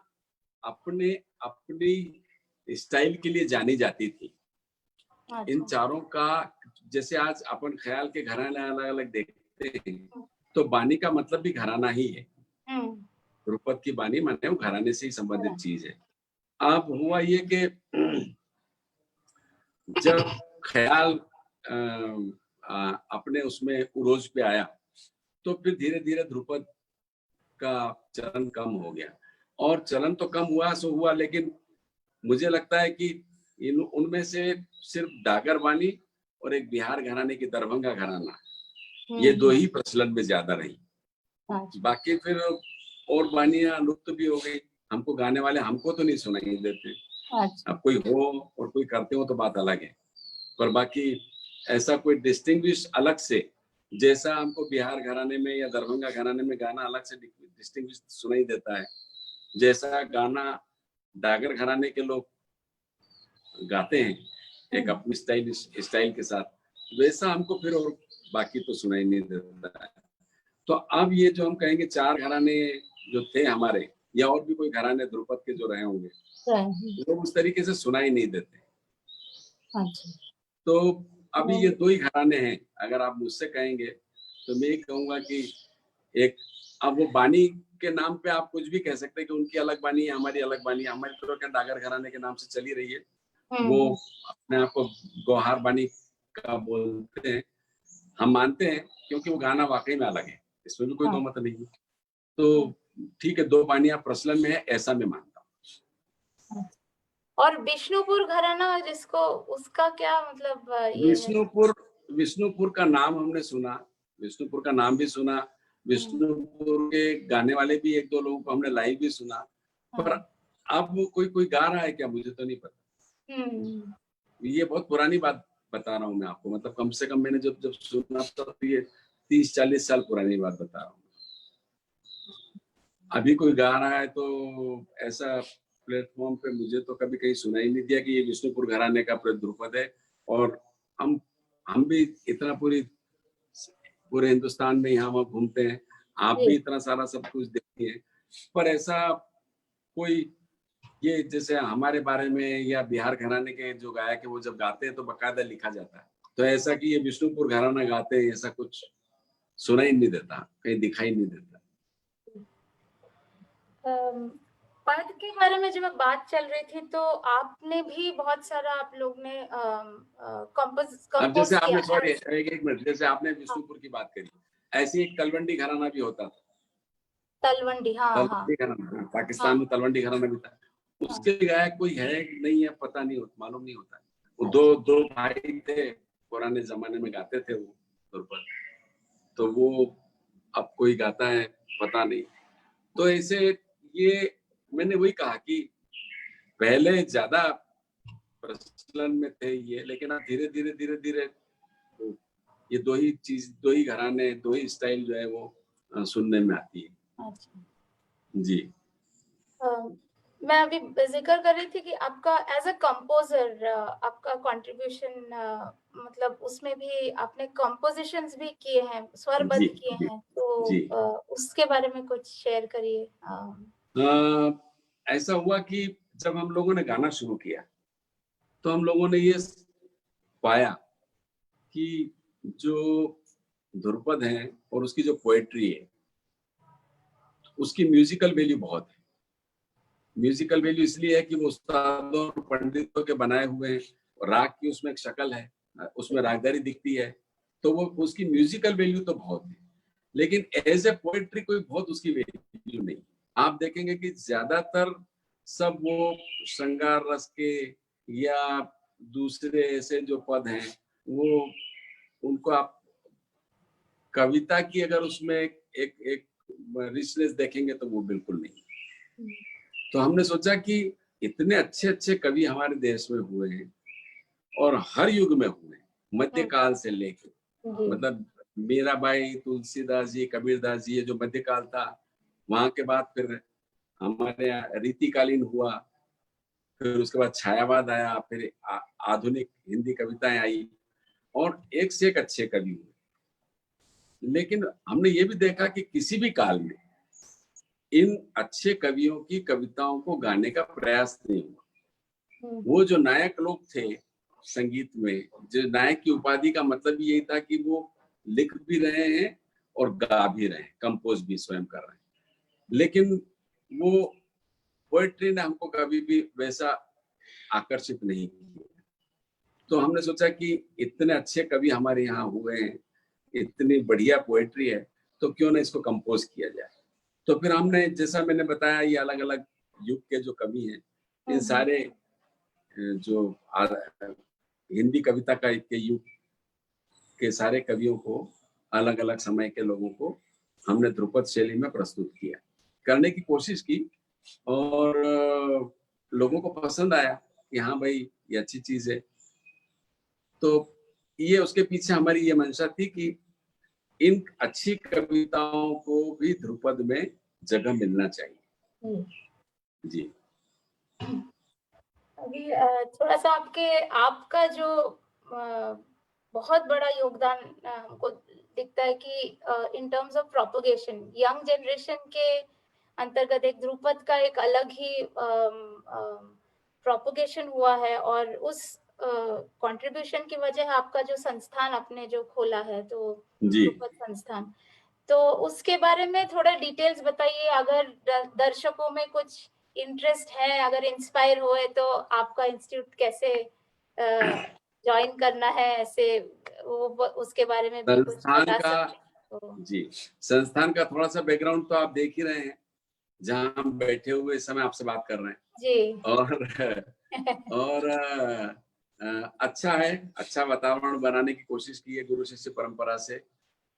अपनी स्टाइल के लिए जानी जाती थी। इन चारों का जैसे आज अपन ख्याल के घराने अलग अलग देखते हैं, तो बानी का मतलब भी घराना ही है। ध्रुपद की बानी माने वो घराने से ही संबंधित चीज है। अब हुआ ये कि जब ख्याल अपने उसमें उरोज पे आया तो फिर धीरे धीरे ध्रुपद का चलन कम हो गया, और चलन तो कम हुआ सो हुआ, लेकिन मुझे लगता है कि उनमें से सिर्फ डागर बानी और एक बिहार घराने की दरभंगा घराना, ये 2 ही प्रचलन में ज्यादा रही। बाकी फिर और बानियां लुप्त भी हो गई, हमको गाने वाले हमको तो नहीं सुनाई देते। अब कोई हो और कोई करते हो तो बात अलग है, पर बाकी ऐसा कोई डिस्टिंग्विश अलग से, जैसा हमको बिहार घराने में या दरभंगा घराने में गाना अलग से डिस्टिंग्विश सुनाई देता है, जैसा गाना डागर घराने के लोग गाते हैं एक अपनी स्टाइल के साथ, वैसा हमको फिर और बाकी तो सुनाई नहीं देता है। तो अब ये जो हम कहेंगे 4 घराने जो थे हमारे, या और भी कोई घराने ध्रुपद के जो रहे होंगे, वो उस तरीके से सुनाई नहीं देते। तो अभी ये 2 ही घराने हैं। अगर आप मुझसे कहेंगे तो मैं कहूंगा कि एक, अब वो बानी के नाम पे आप कुछ भी कह सकते हैं कि उनकी अलग बानी है, हमारी अलग बानी है। हमारी तो क्या डागर घराने के नाम से चली रही है, वो अपने आप को गौहार बानी का बोलते हैं, हम मानते हैं क्योंकि वो गाना वाकई में अलग है। इसमें भी कोई हाँ। दो मत नहीं है। तो ठीक है, 2 पानियां प्रचलन में है, ऐसा मैं मानता हूँ। और विष्णुपुर घराना जिसको, उसका क्या मतलब ये है? विष्णुपुर का नाम हमने सुना, विष्णुपुर का नाम भी सुना, विष्णुपुर के गाने वाले भी 1-2 लोगों को हमने लाइव भी सुना, पर अब कोई गा रहा है क्या, मुझे तो नहीं पता। ये बहुत पुरानी बात बता रहा हूँ मैं आपको, मतलब कम से कम मैंने जब सुना तो ये 30-40 साल पुरानी बात बता रहा हूँ। अभी कोई गा रहा है तो ऐसा प्लेटफॉर्म पे मुझे तो कभी कहीं सुनाई नहीं दिया कि ये विष्णुपुर घराने का ध्रुपद है। और हम भी इतना पूरे हिंदुस्तान में यहाँ वहाँ घूमते हैं, आप भी इतना सारा सब कुछ देखते हैं, पर ऐसा कोई ये जैसे हमारे बारे में या बिहार घराने के जो गायक है वो जब गाते हैं तो बकायदा लिखा जाता है, तो ऐसा कि ये विष्णुपुर घराना गाते हैं ऐसा कुछ सुनाई नहीं देता, कहीं दिखाई नहीं देता। पद के बारे में जब बात चल रही थी तो आपने भी बहुत सारा, आप लोग ने अब जैसे आपने सॉरी किया। एक मिनट, जैसे आपने विष्णुपुर की बात करी, ऐसे एक तलवंडी घराना भी होता था। तलवंडी, हाँ हाँ तलवंडी घराना, पाकिस्तान में तलवंडी घराना भी था। उसके गायक कोई है नहीं है, पता नहीं होता, मालूम नहीं होता। वो दो भाई थे, पुराने जमाने में गाते थे वो ध्रुपद, तो वो अब कोई गाता है पता नहीं। तो ऐसे ये मैंने वही कहा कि पहले ज्यादा प्रचलन में थे ये, लेकिन अब धीरे धीरे ये दो ही घराने, 2 ही स्टाइल जो है वो सुनने में आती है। जी। मैं अभी जिक्र कर रही थी कि आपका एज अ कंपोजर आपका कंट्रीब्यूशन, मतलब उसमें भी आपने कंपोजिशंस भी किए हैं, स्वरबद्ध किए हैं, तो उसके बारे में कुछ शेयर करिए। ऐसा हुआ कि जब हम लोगों ने गाना शुरू किया तो हम लोगों ने ये पाया कि जो ध्रुपद है और उसकी जो पोएट्री है उसकी म्यूजिकल वैल्यू बहुत है। म्यूजिकल वैल्यू इसलिए है कि वो उस्तादों और पंडितों के बनाए हुए हैं, राग की उसमें एक शक्ल है, उसमें रागदारी दिखती है, तो वो उसकी म्यूजिकल वैल्यू तो बहुत है, लेकिन एज ए पोएट्री कोई बहुत उसकी वैल्यू नहीं। आप देखेंगे कि ज्यादातर सब वो श्रृंगार रस के या दूसरे ऐसे जो पद हैं वो उनको आप कविता की अगर उसमें एक रिचनेस देखेंगे तो वो बिल्कुल नहीं। तो हमने सोचा कि इतने अच्छे कवि हमारे देश में हुए हैं और हर युग में हुए, मध्यकाल से लेके, मतलब मीराबाई, तुलसीदास जी, कबीरदास जी, ये जो मध्यकाल था, वहां के बाद फिर हमारे यहाँ रीतिकालीन हुआ, फिर उसके बाद छायावाद आया, फिर आधुनिक हिंदी कविताएं आई और एक से एक अच्छे कवि हुए। लेकिन हमने ये भी देखा कि किसी भी काल में इन अच्छे कवियों की कविताओं को गाने का प्रयास नहीं हुआ। वो जो नायक लोग थे संगीत में, जो नायक की उपाधि का मतलब यही था कि वो लिख भी रहे हैं और गा भी रहे हैं, कंपोज भी स्वयं कर रहे हैं, लेकिन वो पोएट्री ने हमको कभी भी वैसा आकर्षित नहीं किया। तो हमने सोचा कि इतने अच्छे कवि हमारे यहाँ हुए हैं, इतनी बढ़िया पोएट्री है, तो क्यों ना इसको कंपोज किया जाए। तो फिर हमने, जैसा मैंने बताया, ये अलग अलग युग के जो कवि हैं, इन सारे जो हिंदी कविता का के युग के सारे कवियों को, अलग अलग समय के लोगों को हमने ध्रुपद शैली में प्रस्तुत किया, करने की कोशिश की और लोगों को पसंद आया कि हाँ भाई ये अच्छी चीज है। तो ये उसके पीछे हमारी ये मंशा थी कि इन अच्छी कविताओं को भी ध्रुपद में जगह मिलना चाहिए। जी। अभी थोड़ा सा आपका जो बहुत बड़ा योगदान हमको दिखता है कि in terms of propagation, young generation के अंतर्गत एक ध्रुपद का एक अलग ही प्रोपगेशन हुआ है, और उस कंट्रीब्यूशन की वजह आपका जो संस्थान आपने जो खोला है, तो ध्रुपद संस्थान, तो उसके बारे में थोड़ा डिटेल्स बताइए। अगर दर्शकों में कुछ इंटरेस्ट है, अगर इंस्पायर हुए, तो आपका इंस्टीट्यूट कैसे ज्वाइन करना है, ऐसे वो उसके बारे में भी कुछ बता सकते हैं। जी, संस्थान का थोड़ा सा बैकग्राउंड तो आप देख ही रहे हैं, जहाँ हम बैठे हुए इस समय आपसे बात कर रहे हैं। जी। और अच्छा है, अच्छा वातावरण बनाने की कोशिश की है गुरु शिष्य परंपरा से।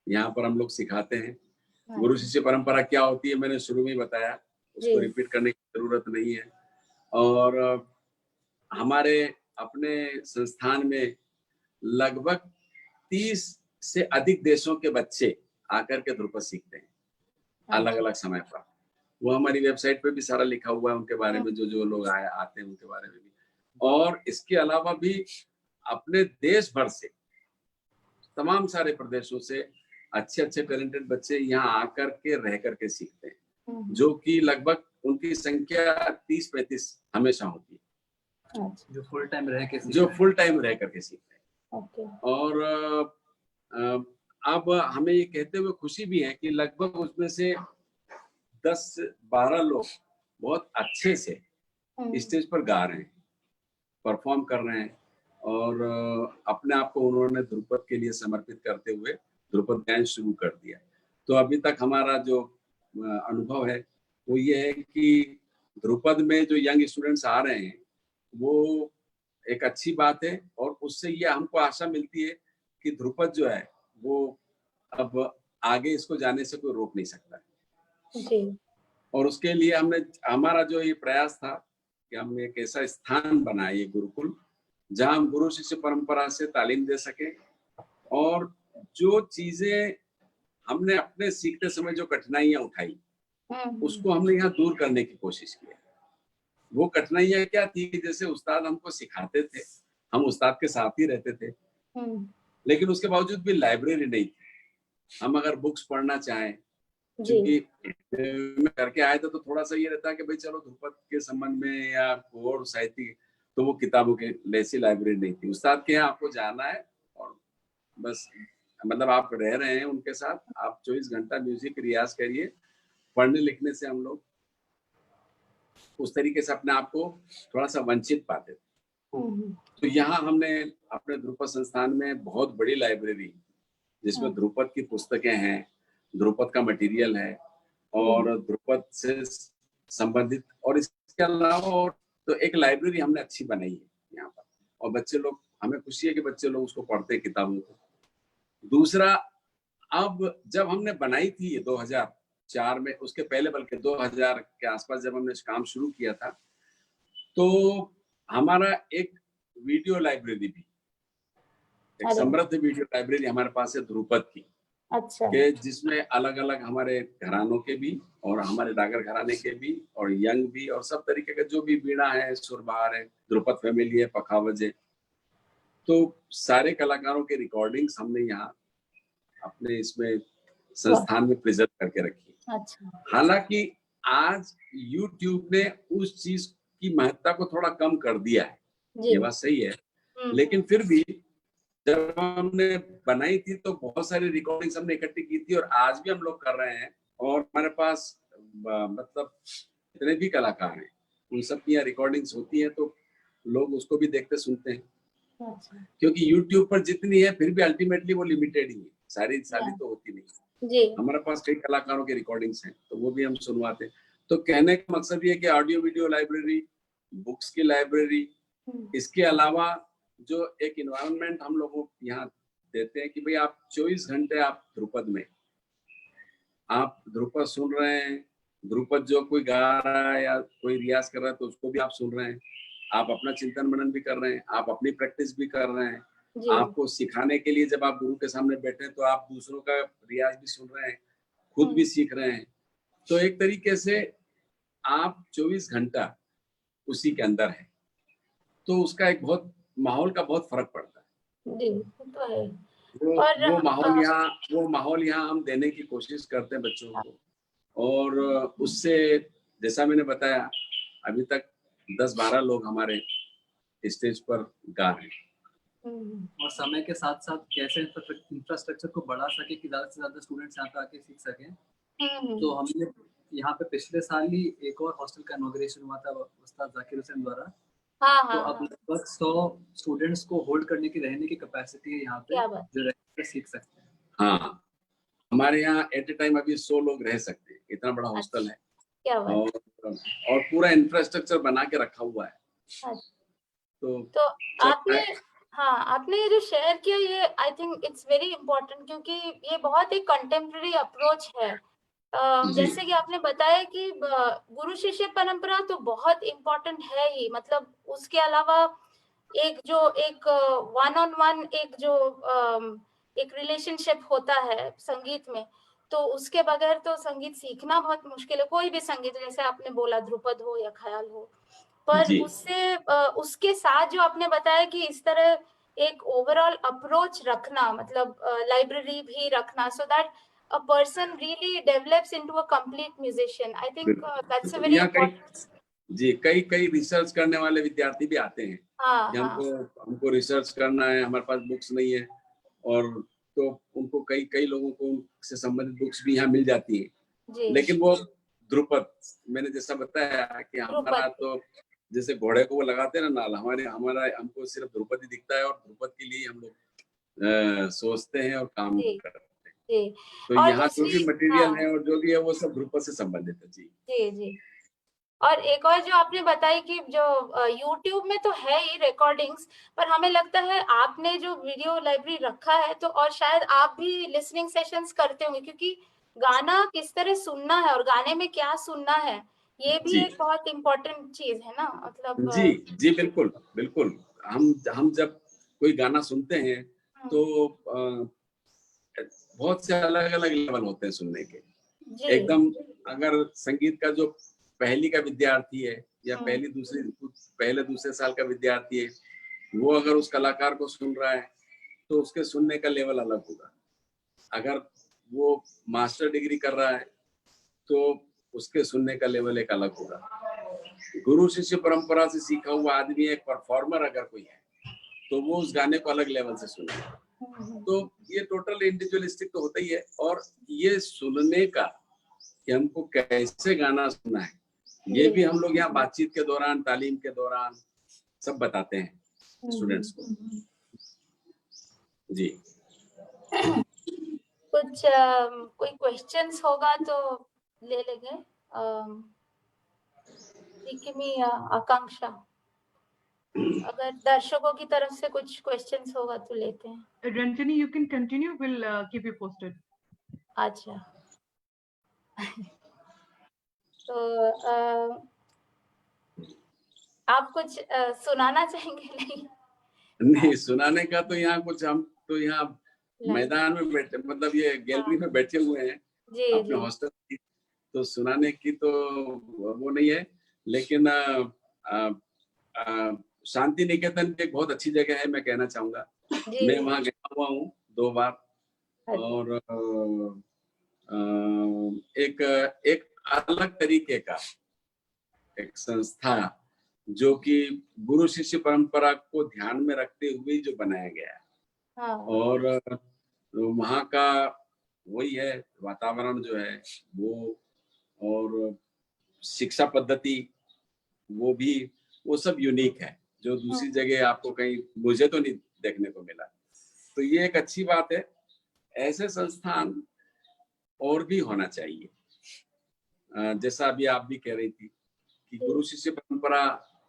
यहाँ पर हम लोग सिखाते हैं। गुरु शिष्य परंपरा क्या होती है मैंने शुरू में ही बताया, उसको जी। रिपीट करने की जरूरत नहीं है। और हमारे अपने संस्थान में लगभग 30 से अधिक देशों के बच्चे आकर के ध्रुपद सीखते हैं, अलग-अलग समय पर। वो हमारी वेबसाइट पे भी सारा लिखा हुआ है उनके बारे में, जो लोग आते हैं उनके बारे में भी। और इसके अलावा भी अपने देश भर से, तमाम सारे प्रदेशों से अच्छे टैलेंटेड बच्चे यहाँ आकर के रह करके सीखते हैं, जो कि लगभग उनकी संख्या 30-35 हमेशा होती है, जो फुल टाइम रह करके सीखते हैं। और अब हमें ये कहते हुए खुशी भी है कि लगभग उसमें से 10-12 लोग बहुत अच्छे से स्टेज पर गा रहे हैं, परफॉर्म कर रहे हैं, और अपने आप को उन्होंने ध्रुपद के लिए समर्पित करते हुए ध्रुपद गायन शुरू कर दिया। तो अभी तक हमारा जो अनुभव है वो ये है कि ध्रुपद में जो यंग स्टूडेंट्स आ रहे हैं वो एक अच्छी बात है, और उससे ये हमको आशा मिलती है कि ध्रुपद जो है वो अब आगे इसको जाने से कोई रोक नहीं सकता है। जी। और उसके लिए हमारा जो ये प्रयास था कि हम एक ऐसा स्थान बनाए, ये गुरुकुल, जहां हम गुरु शिष्य परंपरा से तालीम दे सके, और जो चीजें हमने अपने सीखते समय जो कठिनाइयां उठाई उसको हमने यहाँ दूर करने की कोशिश की है। वो कठिनाइयां क्या थी कि जैसे उस्ताद हमको सिखाते थे, हम उस्ताद के साथ ही रहते थे, लेकिन उसके बावजूद भी लाइब्रेरी नहीं थी। हम अगर बुक्स पढ़ना चाहें, क्योंकि मैं करके आया था तो थोड़ा सा ये रहता है कि भाई चलो ध्रुपद के संबंध में या और साहित्य, तो वो किताबों के ऐसी लाइब्रेरी नहीं थी। उस्ताद के यहाँ आपको जाना है और बस, मतलब आप रह रहे हैं उनके साथ, आप 24 घंटा म्यूजिक रियाज करिए। पढ़ने लिखने से हम लोग उस तरीके से अपने आप को थोड़ा सा वंचित पाते थे। तो यहाँ हमने अपने ध्रुपद संस्थान में बहुत बड़ी लाइब्रेरी, जिसमें ध्रुपद की पुस्तकें हैं, ध्रुपद का मटेरियल है, और ध्रुपद से संबंधित, और इसके अलावा और तो एक लाइब्रेरी हमने अच्छी बनाई है यहाँ पर, और बच्चे लोग, हमें खुशी है कि बच्चे लोग उसको पढ़ते हैं किताबों को। दूसरा, अब जब हमने बनाई थी ये 2004 में, उसके पहले बल्कि 2000 के आसपास जब हमने काम शुरू किया था, तो हमारा एक वीडियो लाइब्रेरी भी, एक समृद्ध वीडियो लाइब्रेरी हमारे पास है ध्रुपद की। अच्छा। के जिसमें अलग-अलग हमारे घरानों के भी और हमारे डागर घराने के भी और यंग भी और सब तरीके के जो भी वीणा है, सुरबहार है, ध्रुपद फैमिली है, पखावज है, तो सारे कलाकारों के रिकॉर्डिंग्स हमने यहाँ अपने इसमें संस्थान में प्रिजर्व करके रखी। अच्छा। हालांकि आज YouTube ने उस चीज की महत्ता को थोड़ा कम कर दिया है, ये बात सही है, लेकिन फिर भी जब हमने बनाई थी तो बहुत सारी रिकॉर्डिंग्स हमने इकट्ठी की थी, और आज भी हम लोग कर रहे हैं, और हमारे पास मतलब जितने भी कलाकार हैं उन सब की रिकॉर्डिंग्स होती हैं, तो लोग उसको भी देखते सुनते हैं। अच्छा। क्योंकि YouTube पर जितनी है फिर भी अल्टीमेटली वो लिमिटेड ही है, सारी तो होती नहीं जी। हमारे पास कई कलाकारों के रिकॉर्डिंग्स हैं, तो वो भी हम सुनवाते हैं। तो कहने का मकसद ये है कि ऑडियो वीडियो लाइब्रेरी, बुक्स की लाइब्रेरी, इसके अलावा जो एक इन्वायरमेंट हम लोगों को यहाँ देते हैं कि भाई आप 24 घंटे आप ध्रुपद में, आप ध्रुपद सुन रहे हैं, ध्रुपद जो कोई गा रहा है या कोई रियाज कर रहा है तो उसको भी आप सुन रहे हैं, आप अपना चिंतन मनन भी कर रहे हैं, आप अपनी प्रैक्टिस भी कर रहे हैं, आपको सिखाने के लिए जब आप गुरु के सामने बैठे हैं तो आप दूसरों का रियाज भी सुन रहे हैं, खुद भी सीख रहे हैं। तो एक तरीके से आप 24 घंटा उसी के अंदर है, तो उसका एक बहुत माहौल का बहुत फर्क पड़ता है जी, तो है। वो माहौल यहाँ हम देने की कोशिश करते हैं बच्चों को, और उससे जैसा मैंने बताया अभी तक 10-12 लोग हमारे स्टेज पर गा रहे हैं। और समय के साथ साथ कैसे इंफ्रास्ट्रक्चर को बढ़ा सके कि ज्यादा से ज्यादा स्टूडेंट्स यहाँ पे आके सीख सकें, तो हमने यहाँ पे पिछले साल ही एक और हॉस्टल का इनॉग्रेशन हुआ था उस्ताद जाकिर हुसैन द्वारा। तो अब लगभग 100 स्टूडेंट्स को होल्ड करने की, रहने की कैपेसिटी है यहाँ पे, जो रहकर सीख सकते हैं। हाँ, हमारे यहाँ एट ए टाइम अभी 100 लोग रह सकते हैं, इतना बड़ा हॉस्टल है। क्या बात। और पूरा इंफ्रास्ट्रक्चर बना के रखा हुआ है। तो आपने, हाँ, आपने ये जो शेयर किया, ये I think it's very important, क्योंकि ये बहुत ही कंटेम्प्रेरी अप्रोच है। जैसे कि आपने बताया कि गुरु शिष्य परंपरा तो बहुत इम्पोर्टेंट है ही, मतलब उसके अलावा एक वन ऑन वन एक रिलेशनशिप होता है संगीत में, तो उसके बगैर तो संगीत सीखना बहुत मुश्किल है। कोई भी संगीत, जैसे आपने बोला ध्रुपद हो या ख्याल हो, पर उसके साथ जो आपने बताया कि इस तरह एक ओवरऑल अप्रोच रखना, मतलब लाइब्रेरी भी रखना, so that a person really develops into a complete musician. I think that's a very important. जी, कई रिसर्च करने वाले विद्यार्थी भी आते हैं। हमको रिसर्च करना है, हमारे पास बुक्स नहीं है, और तो उनको कई लोगों को से संबंधित बुक्स भी यहाँ मिल जाती हैं। लेकिन वो ध्रुपद, मैंने जैसा बताया कि हमारा तो जैसे घोड़े को वो लगाते हैं ना नाल, हमको सिर्फ ध्रुपद ही दिखता है, और ध्रुपद के लिए हम लोग सोचते हैं और काम करते हैं। तो यहाँ जो भी मटेरियल है और जो भी है वो सब ध्रुपद से संबंधित है। जी। और एक और जो आपने बताई कि जो YouTube में तो है ही रिकॉर्डिंग्स, पर हमें लगता है आपने जो वीडियो लाइब्रेरी रखा है, तो और शायद आप भी लिसनिंग सेशंस करते होंगे, क्योंकि गाना किस तरह सुनना है और गाने में क्या सुनना है, ये भी एक बहुत इम्पोर्टेंट चीज है ना, मतलब। जी बिल्कुल। हम जब कोई गाना सुनते हैं तो बहुत से अलग अलग लेवल होते हैं सुनने के। एकदम अगर संगीत का जो पहली का विद्यार्थी है या पहले दूसरे साल का विद्यार्थी है, वो अगर उस कलाकार को सुन रहा है तो उसके सुनने का लेवल अलग होगा। अगर वो मास्टर डिग्री कर रहा है तो उसके सुनने का लेवल एक अलग होगा। गुरु शिष्य परंपरा से सीखा हुआ आदमी, एक परफॉर्मर अगर कोई है, तो वो उस गाने को अलग लेवल से सुनेगा। तो ये टोटल इंडिविजुअलिस्टिक तो होता ही है। और ये सुनने का कि हमको कैसे गाना सुनना है, ये भी हम लोग यहाँ बातचीत के दौरान, तालीम के दौरान सब बताते हैं स्टूडेंट्स को। जी, कुछ कोई क्वेश्चंस होगा तो ले लेंगे। आकांक्षा, अगर दर्शकों की तरफ से कुछ क्वेश्चंस होगा तो लेते हैं। Ranjani, you can continue, we'll keep you posted. अच्छा। तो आप कुछ सुनाना चाहेंगे? नहीं, सुनाने का तो यहाँ कुछ, हम तो यहाँ मैदान में बैठे, मतलब ये गैलरी में बैठे हुए हैं अपने हॉस्टल की, तो सुनाने की तो वो नहीं है। लेकिन शांति निकेतन एक बहुत अच्छी जगह है, मैं कहना चाहूंगा। मैं वहाँ गया हुआ हूँ 2 बार, और एक अलग तरीके का एक संस्था जो कि गुरु शिष्य परंपरा को ध्यान में रखते हुए जो बनाया गया है। और वहाँ का वही है, वातावरण जो है वो, और शिक्षा पद्धति वो सब यूनिक है, जो दूसरी जगह आपको कहीं, मुझे तो नहीं देखने को मिला। तो ये एक अच्छी बात है। ऐसे संस्थान और भी होना चाहिए। जैसा अभी आप भी कह रही थी कि गुरु शिष्य परंपरा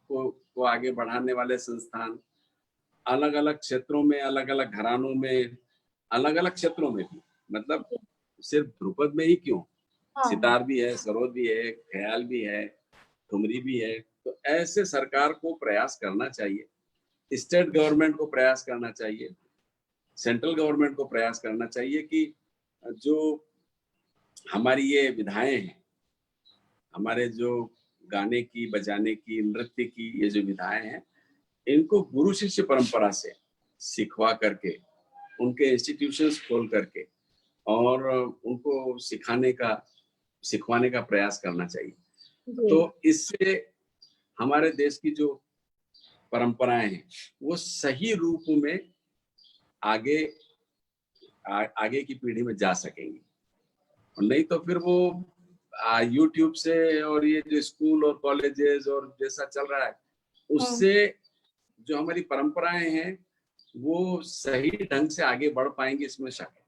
को आगे बढ़ाने वाले संस्थान अलग अलग क्षेत्रों में, अलग अलग घरानों में, अलग अलग क्षेत्रों में भी, मतलब सिर्फ ध्रुपद में ही क्यों, सितार भी है, सरोद भी है, ख्याल भी है, ठुमरी भी है। तो ऐसे सरकार को प्रयास करना चाहिए, स्टेट गवर्नमेंट को प्रयास करना चाहिए, सेंट्रल गवर्नमेंट को प्रयास करना चाहिए कि जो हमारी ये विधाएं हैं, हमारे जो गाने की, बजाने की, नृत्य की ये जो विधाएं हैं, इनको गुरु शिष्य परंपरा से सिखवा करके, उनके इंस्टीट्यूशंस खोल करके और उनको सिखवाने का प्रयास करना चाहिए। तो इससे हमारे देश की जो परंपराएं हैं वो सही रूप में आगे की पीढ़ी में जा सकेंगी। और नहीं तो फिर वो YouTube से और ये जो स्कूल और कॉलेजेस और जैसा चल रहा है, उससे जो हमारी परंपराएं हैं वो सही ढंग से आगे बढ़ पाएंगे, इसमें शक है।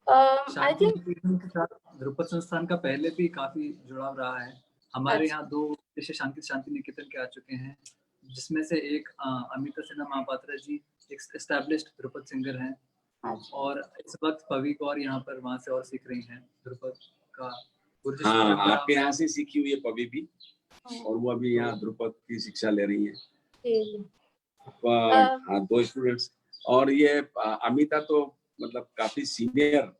I शांति think निकेतन के साथ ध्रुपद संस्थान का पहले भी काफी जुड़ाव रहा है। हमारे अच्छा। यहाँ 2 विशेष शांति निकेतन के आ चुके हैं, जिसमें से एक अमिता सिन्हा महापात्रा जी एक एस्टैब्लिश्ड ध्रुपद सिंगर हैं, अच्छा। और इस वक्त पवी कौर यहाँ पर वहाँ से और सीख रही हैं ध्रुपद का गुरु हाँ, परंपरा आपके में। यहाँ से सीखी हुई है पवी भी, और वो अभी यहाँ ध्रुपद की शिक्षा ले रही है। जी। हाँ, 2 स्टूडेंट्स, और ये अमिता तो मतलब काफी सीनियर,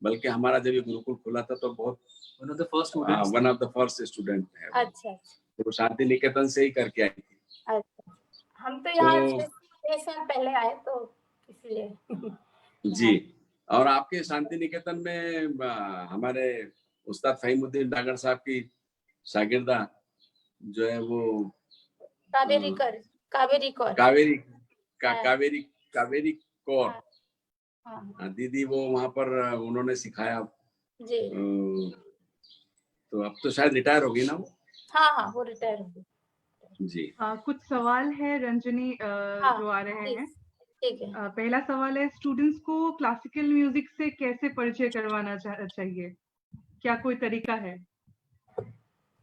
बल्कि हमारा जब ये गुरुकुल खुला था तो बहुत one of the first students one of the first student है। अच्छा। तो शांति निकेतन से ही करके आई थी। अच्छा, हम तो यहाँ तो 6 साल पहले आए तो इसलिए। जी, और आपके शांति निकेतन में हमारे उस्ताद फहीमुद्दीन डागर साहब की शागिर्दा जो है वो कावेरी कौर। कावेरी कौर, हाँ। दीदी, वो वहाँ पर उन्होंने सिखाया। जी। तो अब तो शायद रिटायर होगी ना वो? हाँ, वो रिटायर हो गई। जी। कुछ सवाल है रंजनी जो आ रहे हैं। ठीक है। पहला सवाल है, स्टूडेंट्स को क्लासिकल म्यूजिक से कैसे परिचय करवाना चाहिए, क्या कोई तरीका है?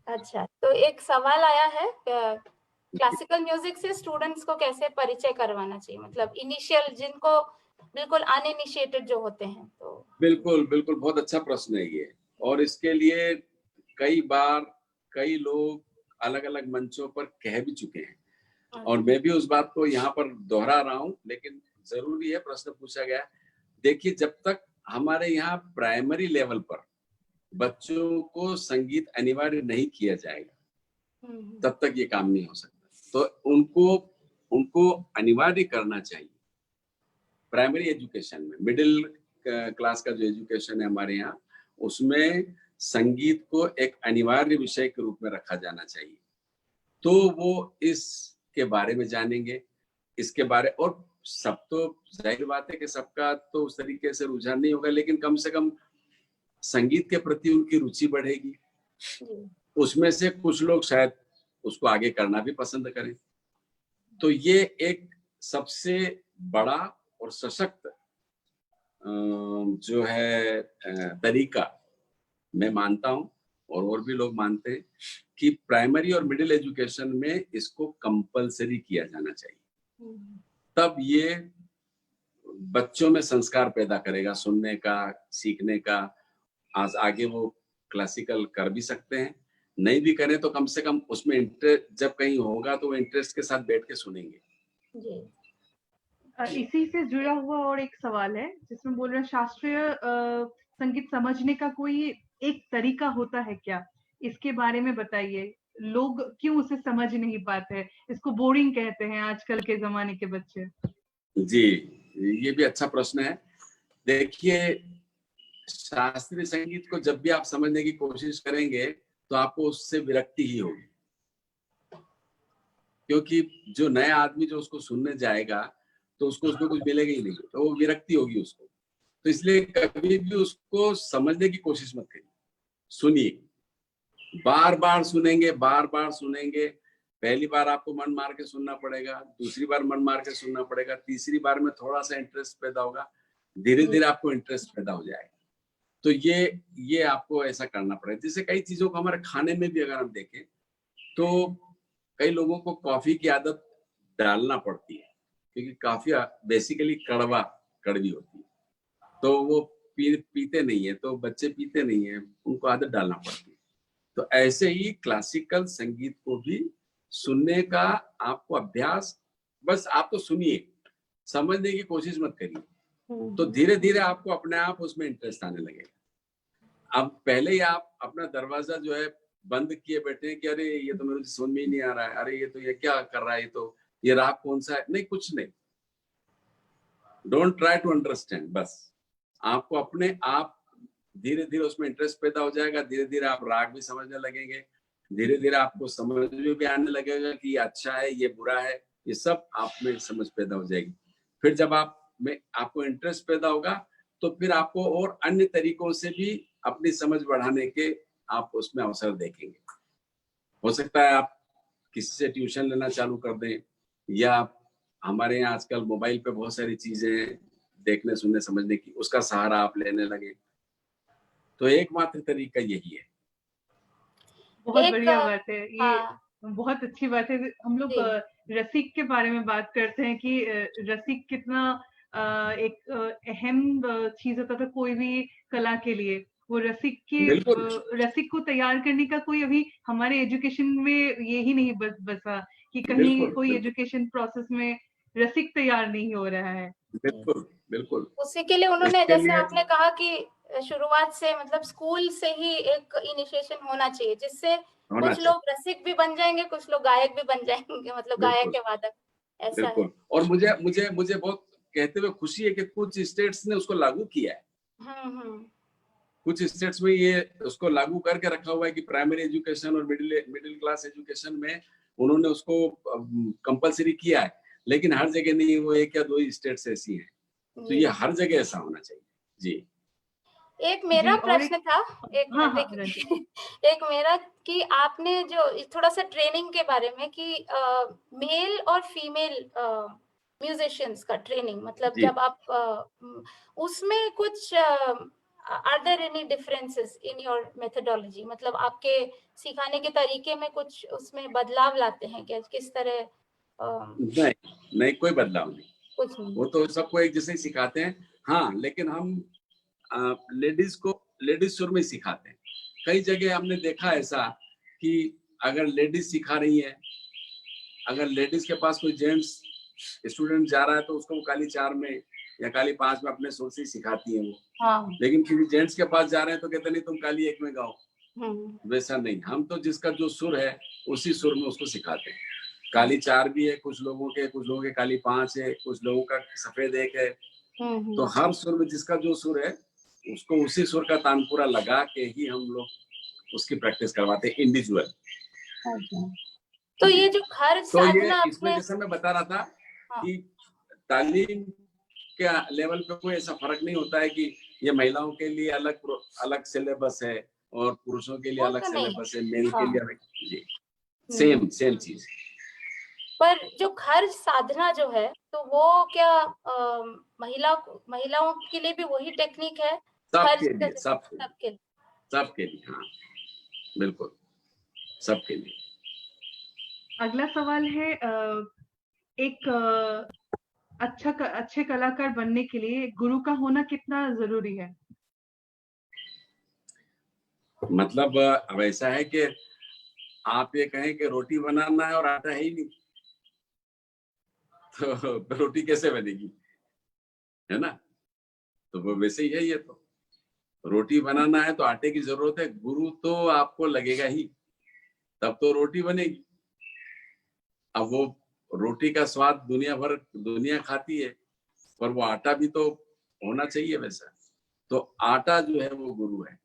अच्छा, तो एक सवाल आया है, क्लासिकल म्यूजिक से स्टूडेंट्स को कैसे परिचय करवाना चाहिए, मतलब इनिशियल जिनको बिल्कुल अनइनिशिएटेड जो होते हैं। तो बिल्कुल बिल्कुल, बहुत अच्छा प्रश्न है ये, और इसके लिए कई बार कई लोग अलग अलग मंचों पर कह भी चुके हैं, और मैं भी उस बात को यहाँ पर दोहरा रहा हूँ, लेकिन जरूरी है, प्रश्न पूछा गया। देखिए, जब तक हमारे यहाँ प्राइमरी लेवल पर बच्चों को संगीत अनिवार्य नहीं किया जाएगा, तब तक ये काम नहीं हो सकता। तो उनको अनिवार्य करना चाहिए प्राइमरी एजुकेशन में। मिडिल क्लास का जो एजुकेशन है हमारे यहाँ, उसमें संगीत को एक अनिवार्य विषय के रूप में रखा जाना चाहिए। तो वो इसके बारे में जानेंगे, इसके बारे, और सब तो जाहिर बात है कि सबका तो उस तरीके से रुझान नहीं होगा, लेकिन कम से कम संगीत के प्रति उनकी रुचि बढ़ेगी। उसमें से कुछ लोग शायद उसको आगे करना भी पसंद करें। तो ये एक सबसे बड़ा और सशक्त जो है तरीका मैं मानता हूं, और भी लोग मानते हैं, कि प्राइमरी और मिडिल एजुकेशन में इसको कंपलसरी किया जाना चाहिए। तब ये बच्चों में संस्कार पैदा करेगा, सुनने का, सीखने का। आज आगे वो क्लासिकल कर भी सकते हैं, नहीं भी करें तो कम से कम उसमें इंटरेस्ट जब कहीं होगा तो वो इंटरेस्ट के साथ बैठ के सुनेंगे। जी। इसी से जुड़ा हुआ और एक सवाल है, जिसमें बोल रहे हैं शास्त्रीय संगीत समझने का कोई एक तरीका होता है क्या, इसके बारे में बताइए। लोग क्यों उसे समझ नहीं पाते, इसको बोरिंग कहते हैं आजकल के जमाने के बच्चे। जी, ये भी अच्छा प्रश्न है। देखिए, शास्त्रीय संगीत को जब भी आप समझने की कोशिश करेंगे तो आपको उससे विरक्ति ही होगी, क्योंकि जो नया आदमी जो उसको सुनने जाएगा तो उसको उसमें कुछ मिलेगा ही नहीं, तो वो विरक्ति होगी उसको। तो इसलिए कभी भी उसको समझने की कोशिश मत करिए, सुनिए, बार बार सुनेंगे, बार बार सुनेंगे। पहली बार आपको मन मार के सुनना पड़ेगा, दूसरी बार मन मार के सुनना पड़ेगा, तीसरी बार में थोड़ा सा इंटरेस्ट पैदा होगा, धीरे धीरे आपको इंटरेस्ट पैदा हो जाएगा। तो ये आपको ऐसा करना पड़ेगा। जैसे कई चीजों को हमारे खाने में भी अगर हम देखें तो कई लोगों को कॉफी की आदत डालना पड़ती है, क्योंकि काफी बेसिकली कड़वी होती है, तो वो पीते नहीं है, तो बच्चे पीते नहीं है, उनको आदत डालना पड़ती है। तो ऐसे ही क्लासिकल संगीत को भी सुनने का आपको अभ्यास, बस आप तो सुनिए, समझने की कोशिश मत करिए, तो धीरे धीरे आपको अपने आप उसमें इंटरेस्ट आने लगेगा। अब पहले ही आप अपना दरवाजा जो है बंद किए बैठे हैं कि अरे ये तो मेरे समझ में ही नहीं आ रहा है, अरे ये क्या कर रहा है, ये राग कौन सा है, नहीं, कुछ नहीं। डोंट ट्राई टू अंडरस्टैंड, बस आपको अपने आप धीरे धीरे उसमें इंटरेस्ट पैदा हो जाएगा। धीरे धीरे आप राग भी समझने लगेंगे, धीरे धीरे आपको समझ में भी आने लगेगा कि ये अच्छा है, ये बुरा है, ये सब आप में समझ पैदा हो जाएगी। फिर जब आपको इंटरेस्ट पैदा होगा तो फिर आपको और अन्य तरीकों से भी अपनी समझ बढ़ाने के आप उसमें अवसर देखेंगे। हो सकता है आप किसी से ट्यूशन लेना चालू कर दें, या हमारे यहाँ आजकल मोबाइल पे बहुत सारी चीजें हैं देखने सुनने समझने की, उसका सहारा आप लेने लगे। तो एकमात्र तरीका यही है। बहुत बढ़िया बात है ये। हाँ बहुत अच्छी बात है। हम लोग रसिक के बारे में बात करते हैं कि रसिक कितना एक अहम चीज होता था कोई भी कला के लिए। वो रसिक को तैयार करने का कोई अभी हमारे एजुकेशन में ये ही नहीं बसा कि कहीं कोई एजुकेशन प्रोसेस में रसिक तैयार नहीं हो रहा है। बिल्कुल बिल्कुल। उसी के लिए उन्होंने, जैसे आपने कहा कि शुरुआत से मतलब स्कूल से ही एक इनिशिएशन होना चाहिए, जिससे कुछ लोग रसिक भी बन जाएंगे, कुछ लोग गायक भी बन जाएंगे, मतलब गायक या वादक, ऐसा है। और मुझे बहुत कहते हुए खुशी है कि कुछ स्टेट्स ने उसको लागू किया है। कुछ स्टेट्स में ये उसको लागू करके रखा हुआ है कि प्राइमरी एजुकेशन और मिडिल क्लास एजुकेशन में उन्होंने उसको कंपलसरी किया है, लेकिन हर जगह नहीं, वो 1 या 2 स्टेट्स ऐसी हैं। तो ये हर जगह ऐसा होना चाहिए जी। एक मेरा प्रश्न था, एक मेरा कि आपने जो थोड़ा सा ट्रेनिंग के बारे में कि मेल और फीमेल म्यूजिशियंस का ट्रेनिंग, मतलब जब आप उसमें कुछ are there any differences in your methodology, मतलब आपके सिखाने के तरीके में कुछ उसमें बदलाव लाते हैं क्या? किस तरह? नहीं कोई बदलाव नहीं, कुछ नहीं, वो तो सबको एक जैसे ही सिखाते हैं। हाँ, लेकिन हम लेडीज को लेडीज सुर में सिखाते हैं। कई जगह हमने देखा ऐसा कि अगर लेडीज सिखा रही है, अगर लेडीज के पास कोई जेंट्स स्टूडेंट जा रहा है तो उसको वो काली 4 में या काली 5 में अपने सुर से सिखाती है वो। हाँ। लेकिन किसी जेंट्स के पास जा रहे हैं तो कहते नहीं तुम काली 1 में गाओ। वैसा नहीं, हम तो जिसका जो सुर है उसी सुर में उसको सिखाते हैं। काली 4 भी है कुछ लोगों के काली 5 है, कुछ लोगों का सफेद 1 है। तो हर सुर में जिसका जो सुर है उसको उसी सुर का तानपुरा लगा के ही हम लोग उसकी प्रैक्टिस करवाते हैं इंडिविजुअल। तो ये जो खर्च साधना, ये इसमें जैसे मैं बता रहा था कि तालीम के लेवल पे कोई ऐसा फर्क नहीं होता है कि ये महिलाओं के लिए अलग सिलेबस है और पुरुषों के लिए अलग सिलेबस है, मेल के लिए अलग। जी, सेम चीज। पर जो खर्च साधना जो है तो वो क्या महिलाओं के लिए भी वही टेक्निक है? सबके लिए हाँ, बिल्कुल सबके लिए। अगला सवाल है, एक अच्छे कलाकार बनने के लिए गुरु का होना कितना जरूरी है? मतलब अब ऐसा है कि आप ये कहें कि रोटी बनाना है और आटा है ही नहीं, तो रोटी कैसे बनेगी, है ना? तो वो वैसे ही है। ये तो रोटी बनाना है तो आटे की जरूरत है, गुरु तो आपको लगेगा ही, तब तो रोटी बनेगी। अब वो रोटी का स्वाद दुनिया खाती है, पर वो आटा भी तो होना चाहिए वैसा। तो आटा जो है वो गुरु है,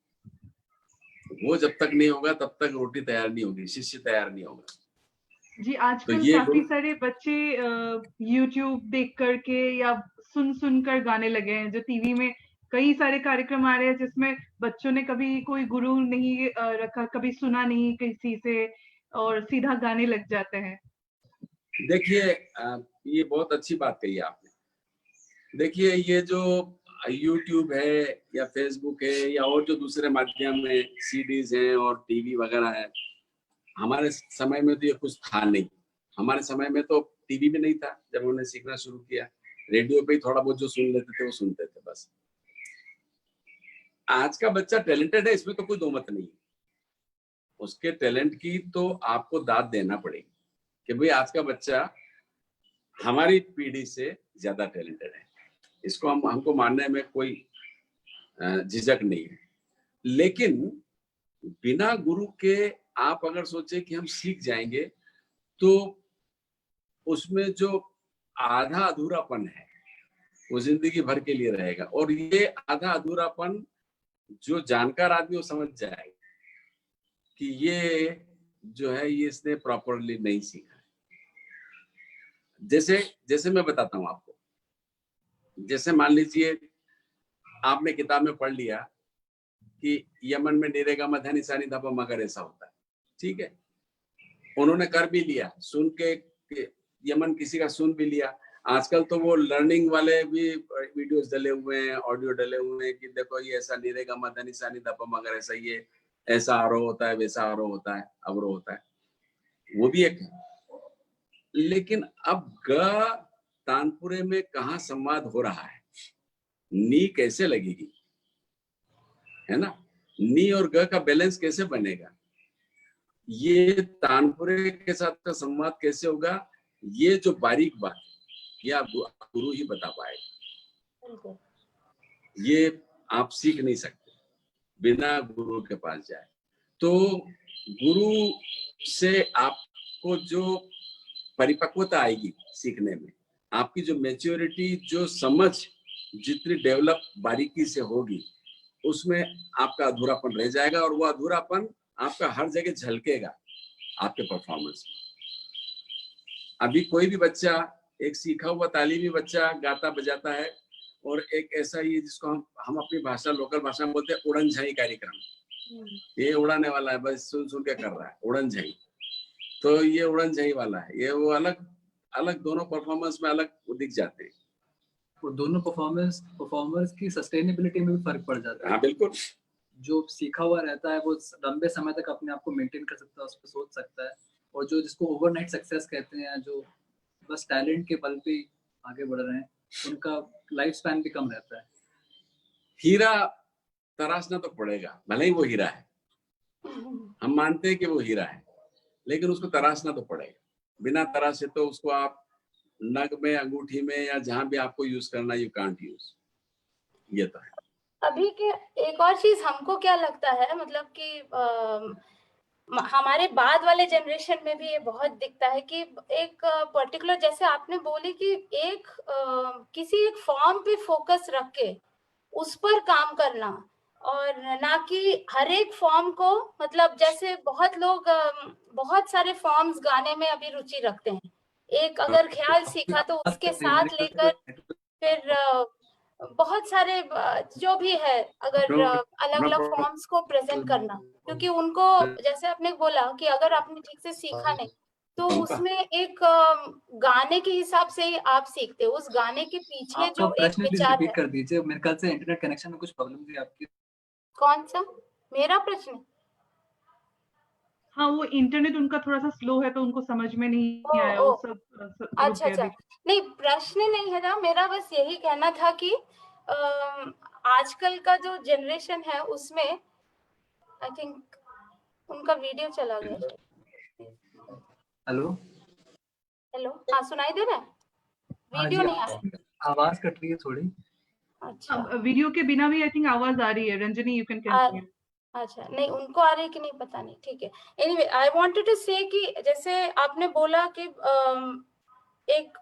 वो जब तक नहीं होगा तब तक रोटी तैयार नहीं होगी, शिष्य तैयार नहीं होगा। जी, आजकल काफी सारे बच्चे YouTube देख करके या सुन कर गाने लगे हैं। जो टीवी में कई सारे कार्यक्रम आ रहे हैं जिसमें बच्चों ने कभी कोई गुरु नहीं रखा, कभी सुना नहीं किसी से, और सीधा गाने लग जाते हैं। देखिए, ये बहुत अच्छी बात कही आपने। देखिए, ये जो YouTube है या Facebook है या और जो दूसरे माध्यम में CDs हैं और टीवी वगैरह है, हमारे समय में तो ये कुछ था नहीं। हमारे समय में तो टीवी भी नहीं था जब उन्होंने सीखना शुरू किया। रेडियो पे ही थोड़ा बहुत जो सुन लेते थे वो सुनते थे बस। आज का बच्चा टैलेंटेड है, इसमें तो कोई दो मत नहीं। उसके टैलेंट की तो आपको दाद देना पड़ेगी कि भाई आज का बच्चा हमारी पीढ़ी से ज्यादा टैलेंटेड है। इसको हमको मानने में कोई झिझक नहीं है। लेकिन बिना गुरु के आप अगर सोचे कि हम सीख जाएंगे तो उसमें जो आधा अधूरापन है वो जिंदगी भर के लिए रहेगा। और ये आधा अधूरापन जो जानकार आदमी वो समझ जाएगा कि ये जो है ये इसने प्रॉपरली नहीं सीखा। जैसे मैं बताता हूँ आपको, जैसे मान लीजिए आपने किताब में पढ़ लिया कि यमन में निरेगा मधा निशानी धपा मगर ऐसा होता है, ठीक है, उन्होंने कर भी लिया, सुन के यमन किसी का सुन भी लिया। आजकल तो वो लर्निंग वाले भी वीडियोस डले हुए हैं, ऑडियो डले हुए हैं कि देखो ये ऐसा नहीं रहेगा, मदनी सानी दपम, अगर ऐसा ये ऐसा आरोह होता है, वैसा आरोह होता है, अवरोह होता है, वो भी एक है। लेकिन अब ग तानपुरे में कहाँ संवाद हो रहा है, नी कैसे लगेगी, है ना, नी और ग का बैलेंस कैसे बनेगा, ये तानपुरे के साथ का संवाद कैसे होगा, ये जो बारीक बात, ये आप गुरु ही बता पाएगा। ये आप सीख नहीं सकते बिना गुरु के पास जाए। तो गुरु से आपको जो परिपक्वता आएगी सीखने में, आपकी जो मैच्योरिटी, जो समझ जितनी डेवलप बारीकी से होगी, उसमें आपका अधूरापन रह जाएगा, और वो अधूरापन आपका हर जगह झलकेगा आपके परफॉर्मेंस में। अभी कोई भी बच्चा, एक सीखा हुआ तालीमी बच्चा गाता बजाता है, और एक ऐसा ही जिसको हम अपनी भाषा, लोकल भाषा में बोलते हैं उड़न झाई कार्यक्रम, ये उड़ाने वाला है, बस सुन सुन के कर रहा है उड़न झाई, तो ये उड़न झाई वाला है, ये वो अलग अलग, दोनों परफॉर्मेंस में अलग दिख जाते हैं। वो दोनों परफॉर्मर्स की सस्टेनेबिलिटी में भी फर्क पड़ जाता है। हाँ बिल्कुल, जो सीखा हुआ रहता है वो लंबे समय तक अपने आप को मेंटेन कर सकता है, उस पर सोच सकता है, और जो जिसको ओवरनाइट सक्सेस कहते हैं, जो बस टैलेंट के बल पे आगे बढ़ रहे हैं, उनका लाइफ स्पैन भी कम रहता है। हीरा तराशना तो पड़ेगा, भले ही वो हीरा है, हम मानते हैं कि वो हीरा है, लेकिन उसको तराशना तो पड़ेगा। बिना तराशे तो उसको आप नग में, अंगूठी में, या जहां भी आपको यूज करना, यू कांट यूज, ये तो है। अभी के एक और चीज हमको क्या लगता है, मतलब कि हमारे बाद वाले जनरेशन में भी ये बहुत दिखता है कि एक पर्टिकुलर, जैसे आपने बोली कि एक किसी एक फॉर्म पे फोकस रख के उस पर काम करना, और ना कि हर एक फॉर्म को, मतलब जैसे बहुत लोग बहुत सारे फॉर्म्स गाने में अभी रुचि रखते हैं, एक अगर ख्याल सीखा तो उसके साथ लेकर फिर बहुत सारे जो भी है, अगर अलग अलग फॉर्म्स को प्रेजेंट करना, क्योंकि उनको, जैसे आपने बोला कि अगर आपने ठीक से सीखा नहीं, तो उसमें एक गाने के हिसाब से ही आप सीखते हो, उस गाने के पीछे जो एक विचार रिपीट कर दीजिए, मेरे ख्याल से इंटरनेट कनेक्शन में कुछ प्रॉब्लम थी आपकी। कौन सा मेरा प्रश्न? हाँ, वो इंटरनेट उनका थोड़ा सा स्लो है, तो उनको समझ में नहीं आया, वो सब अच्छा अच्छा, नहीं प्रश्न नहीं है ना मेरा, बस यही कहना था कि आजकल का जो जनरेशन है उसमें आई थिंक उनका वीडियो चला गया। हेलो हेलो, हाँ सुनाई दे रहा है? वीडियो नहीं आ रहा, आवाज कट रही है थोड़ी। अच्छा, वीडियो के बिना भी आई थिंक आवाज आ रही है। Ranjani, you can continue. अच्छा, नहीं उनको आ रही है कि नहीं पता नहीं, ठीक है। एनीवे, आई वांटेड टू से कि जैसे आपने बोला कि एक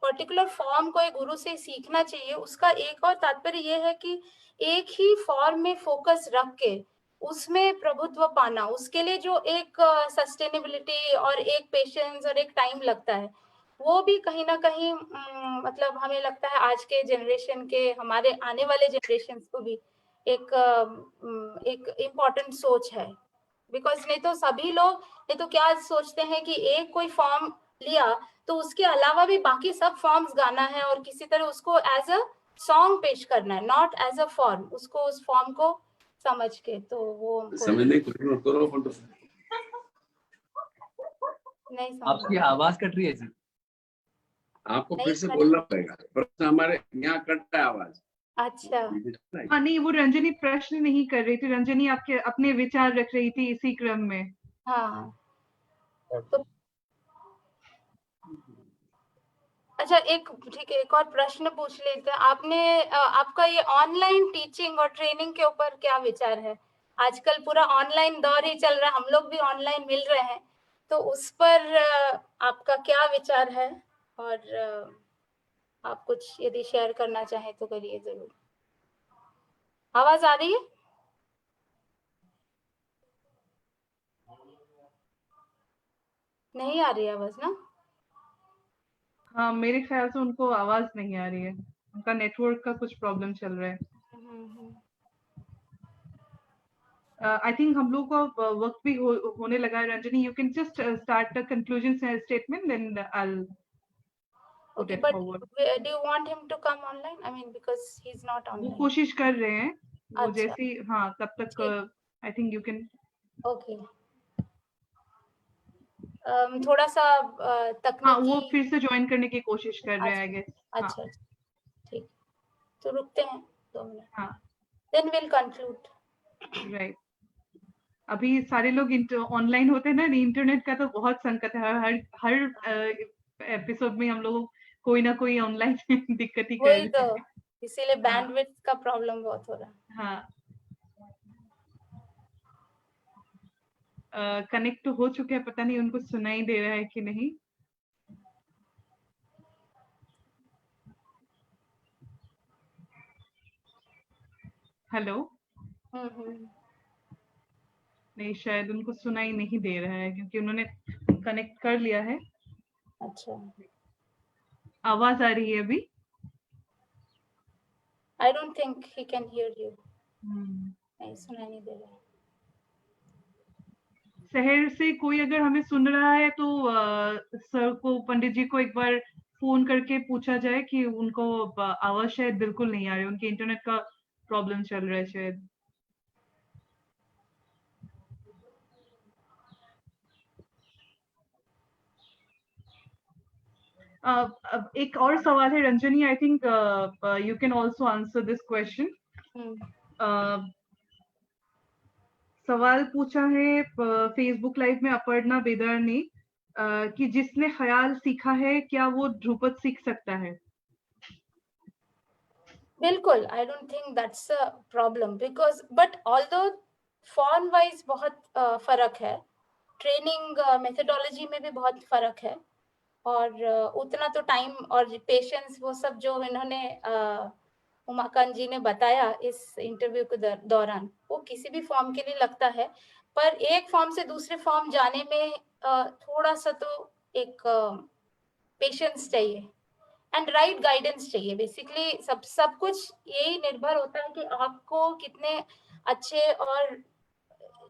पर्टिकुलर फॉर्म को एक गुरु से सीखना चाहिए, उसका एक और तात्पर्य ये है कि एक ही फॉर्म में फोकस रख के उसमें प्रभुत्व पाना, उसके लिए जो एक सस्टेनेबिलिटी और एक पेशेंस और एक टाइम लगता है, वो भी कहीं ना कहीं मतलब हमें लगता है आज के जनरेशन के, हमारे आने वाले जनरेशन को भी एक इम्पोर्टेंट सोच है। बिकॉज नहीं तो सभी लोग, नहीं तो क्या सोचते हैं कि एक कोई फॉर्म लिया तो उसके अलावा भी बाकी सब फॉर्म्स गाना है, और किसी तरह उसको एज अ सॉन्ग पेश करना है, नॉट एज अ फॉर्म, उसको उस फॉर्म को समझ के। तो वो समझने की कोशिश करो, नहीं समझ। आपकी आवाज कट रही है जी, आपको फिर से बोलना पड़ेगा, प्रश्न हमारे यहाँ कटता है आवाज। अच्छा, हाँ नहीं, वो रंजनी प्रश्न नहीं कर रही थी, रंजनी आपके अपने विचार रख रही थी इसी क्रम में। हाँ तो अच्छा, एक ठीक है, एक और प्रश्न पूछ लेते हैं। आपने आपका ये ऑनलाइन टीचिंग और ट्रेनिंग के ऊपर क्या विचार है? आजकल पूरा ऑनलाइन दौर ही चल रहा है, हम लोग भी ऑनलाइन मिल रहे हैं, तो उस पर आपका क्या विचार है? और आप कुछ यदि शेयर करना चाहें तो करिए जरूर। आवाज आ रही है? नहीं आ रही आवाज ना? हाँ, मेरे ख्याल से उनको आवाज नहीं आ रही है, उनका नेटवर्क का कुछ प्रॉब्लम चल रहा है। आई थिंक हम लोग का वक्त भी होने लगा है। Ranjani, you can just start the conclusion statement, then I put Okay, it but forward. do you want him to come online? I mean, because he's not वो online. कोशिश कर रहे हैं, वो अच्छा। जैसी हाँ तब तक ठीक। I think you can. Okay. थोड़ा सा हाँ तकनीकी। वो फिर से ज्वाइन करने की कोशिश कर रहे हैं आई गेस। अच्छा अच्छा, ठीक, तो रुकते हैं 2 मिनट। हाँ Then we'll conclude. राइट। अभी सारे लोग ऑनलाइन होते हैं ना, इंटरनेट का तो बहुत संकट है, हर एपिसोड में हम लोग कोई ना कोई ऑनलाइन दिक्कत ही कर वही रहे तो, हैं। इसीलिए बैंडविड्थ का प्रॉब्लम बहुत हो रहा है। हाँ कनेक्ट तो हो चुके हैं, पता नहीं उनको सुनाई दे रहा है कि नहीं। हेलो। नहीं शायद उनको सुनाई नहीं दे रहा है क्योंकि उन्होंने कनेक्ट कर लिया है। अच्छा, आवाज आ रही है अभी? I don't think he can hear you. नहीं सुनाई नहीं दे रहा है। शहर से कोई अगर हमें सुन रहा है तो सर को, पंडित जी को एक बार फोन करके पूछा जाए कि उनको आवाज शायद बिल्कुल नहीं आ रही, उनके इंटरनेट का प्रॉब्लम चल रहा है शायद। अब एक और सवाल है Ranjani, I think you can also answer this question. सवाल पूछा है फेसबुक लाइव में अपर्णा बेदर ने कि जिसने ख्याल सीखा है क्या वो ध्रुपद सीख सकता है? बिल्कुल, I don't think that's a problem because but although form wise बहुत फर्क है, ट्रेनिंग मेथोडोलॉजी में भी बहुत फर्क है, और उतना तो टाइम और पेशेंस वो सब जो इन्होंने उमाकांत जी ने बताया इस इंटरव्यू के दौरान, वो किसी भी फॉर्म के लिए लगता है, पर एक फॉर्म से दूसरे फॉर्म जाने में थोड़ा सा तो एक पेशेंस चाहिए एंड राइट गाइडेंस चाहिए। बेसिकली सब कुछ यही निर्भर होता है कि आपको कितने अच्छे और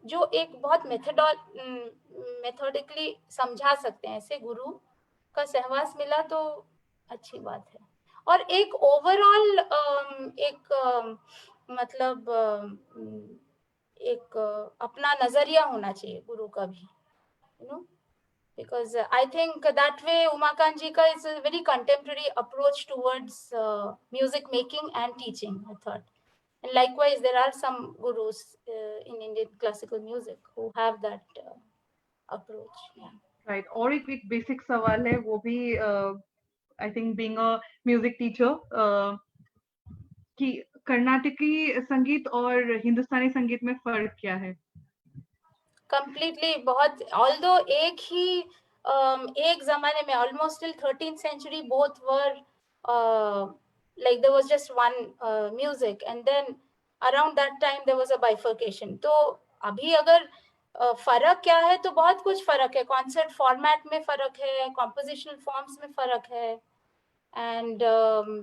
जो एक बहुत मेथोडिकली समझा सकते हैं, ऐसे गुरु का सहवास मिला तो अच्छी बात है। और एक ओवरऑल मतलब एक अपना नजरिया होना चाहिए गुरु का भी, you know, because I think that way Umakant ji ka is a very contemporary approach towards music making and teaching method. And likewise, there are some gurus in Indian classical music who have that approach. Yeah. Right. और एक basic सवाल है वो भी I think being a music teacher कि कर्नाटकी संगीत और हिंदुस्तानी संगीत में फर्क क्या है? Completely बहुत, although एक ही एक जमाने में almost till 13th century both were like there was just one music and then around that time there was a bifurcation. तो अभी अगर फर्क क्या है तो बहुत कुछ फर्क है, कॉन्सर्ट फॉर्मेट में फर्क है, कॉम्पोजिशनल फॉर्म्स में फर्क है, एंड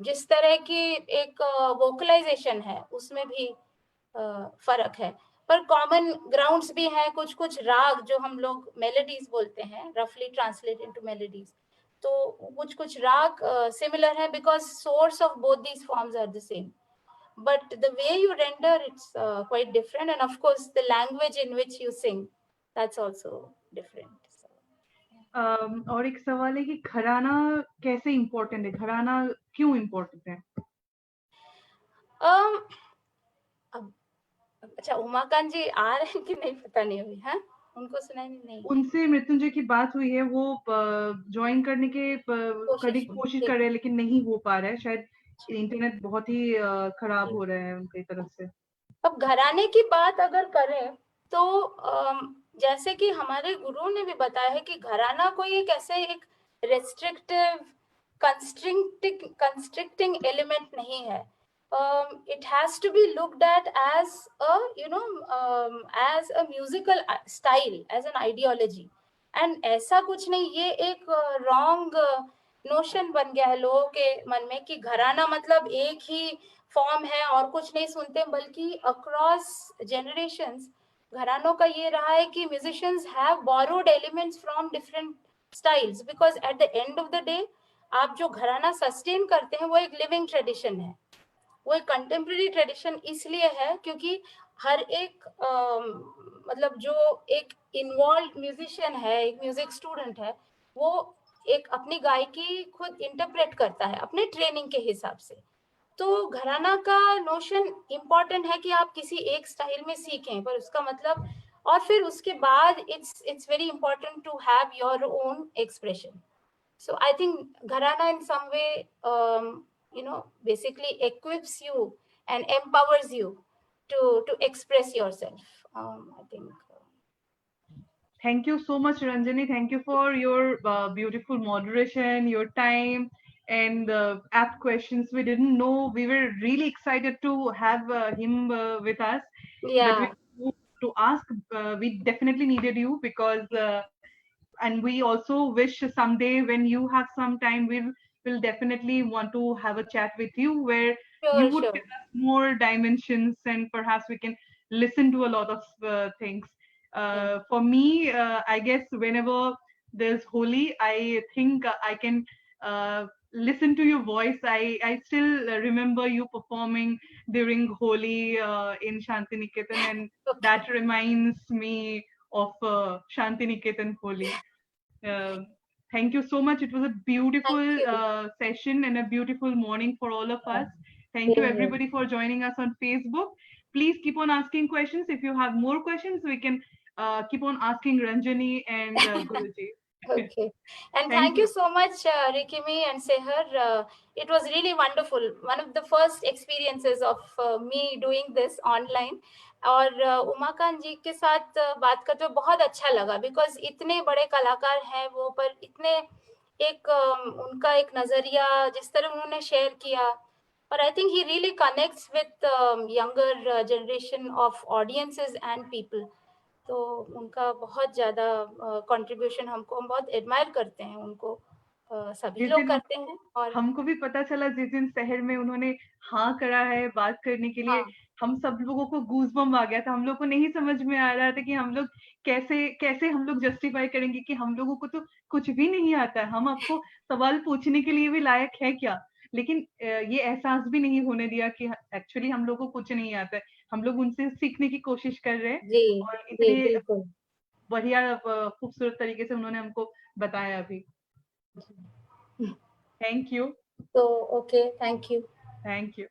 जिस तरह की एक वोकलाइजेशन है उसमें भी फर्क है, पर कॉमन ग्राउंड्स भी हैं। कुछ कुछ राग जो हम लोग मेलोडीज बोलते हैं, रफली ट्रांसलेट इनटू मेलोडीज, तो कुछ कुछ राग सिमिलर है because source of both these forms are the same, but the way you render it's quite different, and of course the language in which you sing, that's also different. और एक सवाल है कि घराना कैसे इम्पोर्टेंट है, घराना क्यों इम्पोर्टेंट है? अच्छा, उमाकांत जी आ रहे हैं कि नहीं पता नहीं अभी, हाँ उनको सुनाई नहीं? उनसे मृत्युंजय की बात हुई है, वो ज्वाइन करने के कोशिश कर रहे हैं लेकिन नहीं हो पा रहा है, शायद इंटरनेट बहुत ही खराब हो रहा है उनकी तरफ से। अब घराने की बात अगर करें तो जैसे कि हमारे गुरु ने भी बताया है कि घराना कोई एक ऐसे एक रेस्ट्रिक्टिव कंस्ट्रिक्टिंग एलिमेंट नहीं है. It has to be looked at as a as a musical style, as an ideology, and ऐसा कुछ नहीं, ये एक wrong नोशन बन गया है लोगों के मन में कि घराना मतलब एक ही फॉर्म है और कुछ नहीं सुनते, बल्कि अक्रॉस जनरेशंस घरानों का ये रहा है कि musicians have borrowed elements from different styles, because at the end of the day आप जो घराना सस्टेन करते हैं वो एक लिविंग ट्रेडिशन है, वो एक कंटेम्प्रेरी ट्रेडिशन इसलिए है क्योंकि हर एक मतलब जो एक इन्वॉल्व म्यूजिशियन है, एक म्यूजिक स्टूडेंट है, वो एक अपनी गायकी खुद इंटरप्रेट करता है अपने ट्रेनिंग के हिसाब से। तो घराना का नोशन इम्पॉर्टेंट है कि आप किसी एक स्टाइल में सीखें, पर उसका मतलब और फिर उसके बाद it's very important to have your own expression. So I think Gharana in some way, basically equips you and empowers you to express yourself. I think. Thank you so much, Ranjani. Thank you for your beautiful moderation, your time, and apt questions. We didn't know. We were really excited to have him with us. Yeah. But to ask, we definitely needed you because and we also wish someday when you have some time we'll definitely want to have a chat with you where you would Sure. give us more dimensions and perhaps we can listen to a lot of things. For me, I guess whenever there's Holi, I think I can listen to your voice. I still remember you performing during Holi in Shantiniketan, and that reminds me of Shantiniketan Holi. Thank you so much. It was a beautiful session and a beautiful morning for all of us. Thank you everybody for joining us on Facebook. Please keep on asking questions. If you have more questions, we can keep on asking Ranjani and Guruji. Okay. And thank you so much, Rikimi and Seher. It was really wonderful. One of the first experiences of me doing this online. और उमाकांत जी के साथ बात करते हुए बहुत अच्छा लगा because इतने बड़े कलाकार हैं वो, पर इतने एक उनका एक नजरिया जिस तरह उन्होंने शेयर किया, और I think he really connects with younger generation of audiences and people. तो उनका बहुत ज्यादा कंट्रीब्यूशन हमको, हम बहुत एडमायर करते हैं उनको, सभी लोग करते हैं. और हमको भी पता चला जिस दिन शहर में उन्होंने हाँ करा है बात करने के लिए, हम सब लोगों को गूज़बम्प आ गया था. हम लोग को नहीं समझ में आ रहा था कि हम लोग कैसे हम लोग जस्टिफाई करेंगे कि हम लोगों को तो कुछ भी नहीं आता है, हम आपको सवाल पूछने के लिए भी लायक है क्या. लेकिन ये एहसास भी नहीं होने दिया कि एक्चुअली हम लोग को कुछ नहीं आता है, हम लोग उनसे सीखने की कोशिश कर रहे हैं. और इतने बढ़िया खूबसूरत तरीके से उन्होंने हमको बताया अभी. Thank you. So, okay, thank you. Thank you.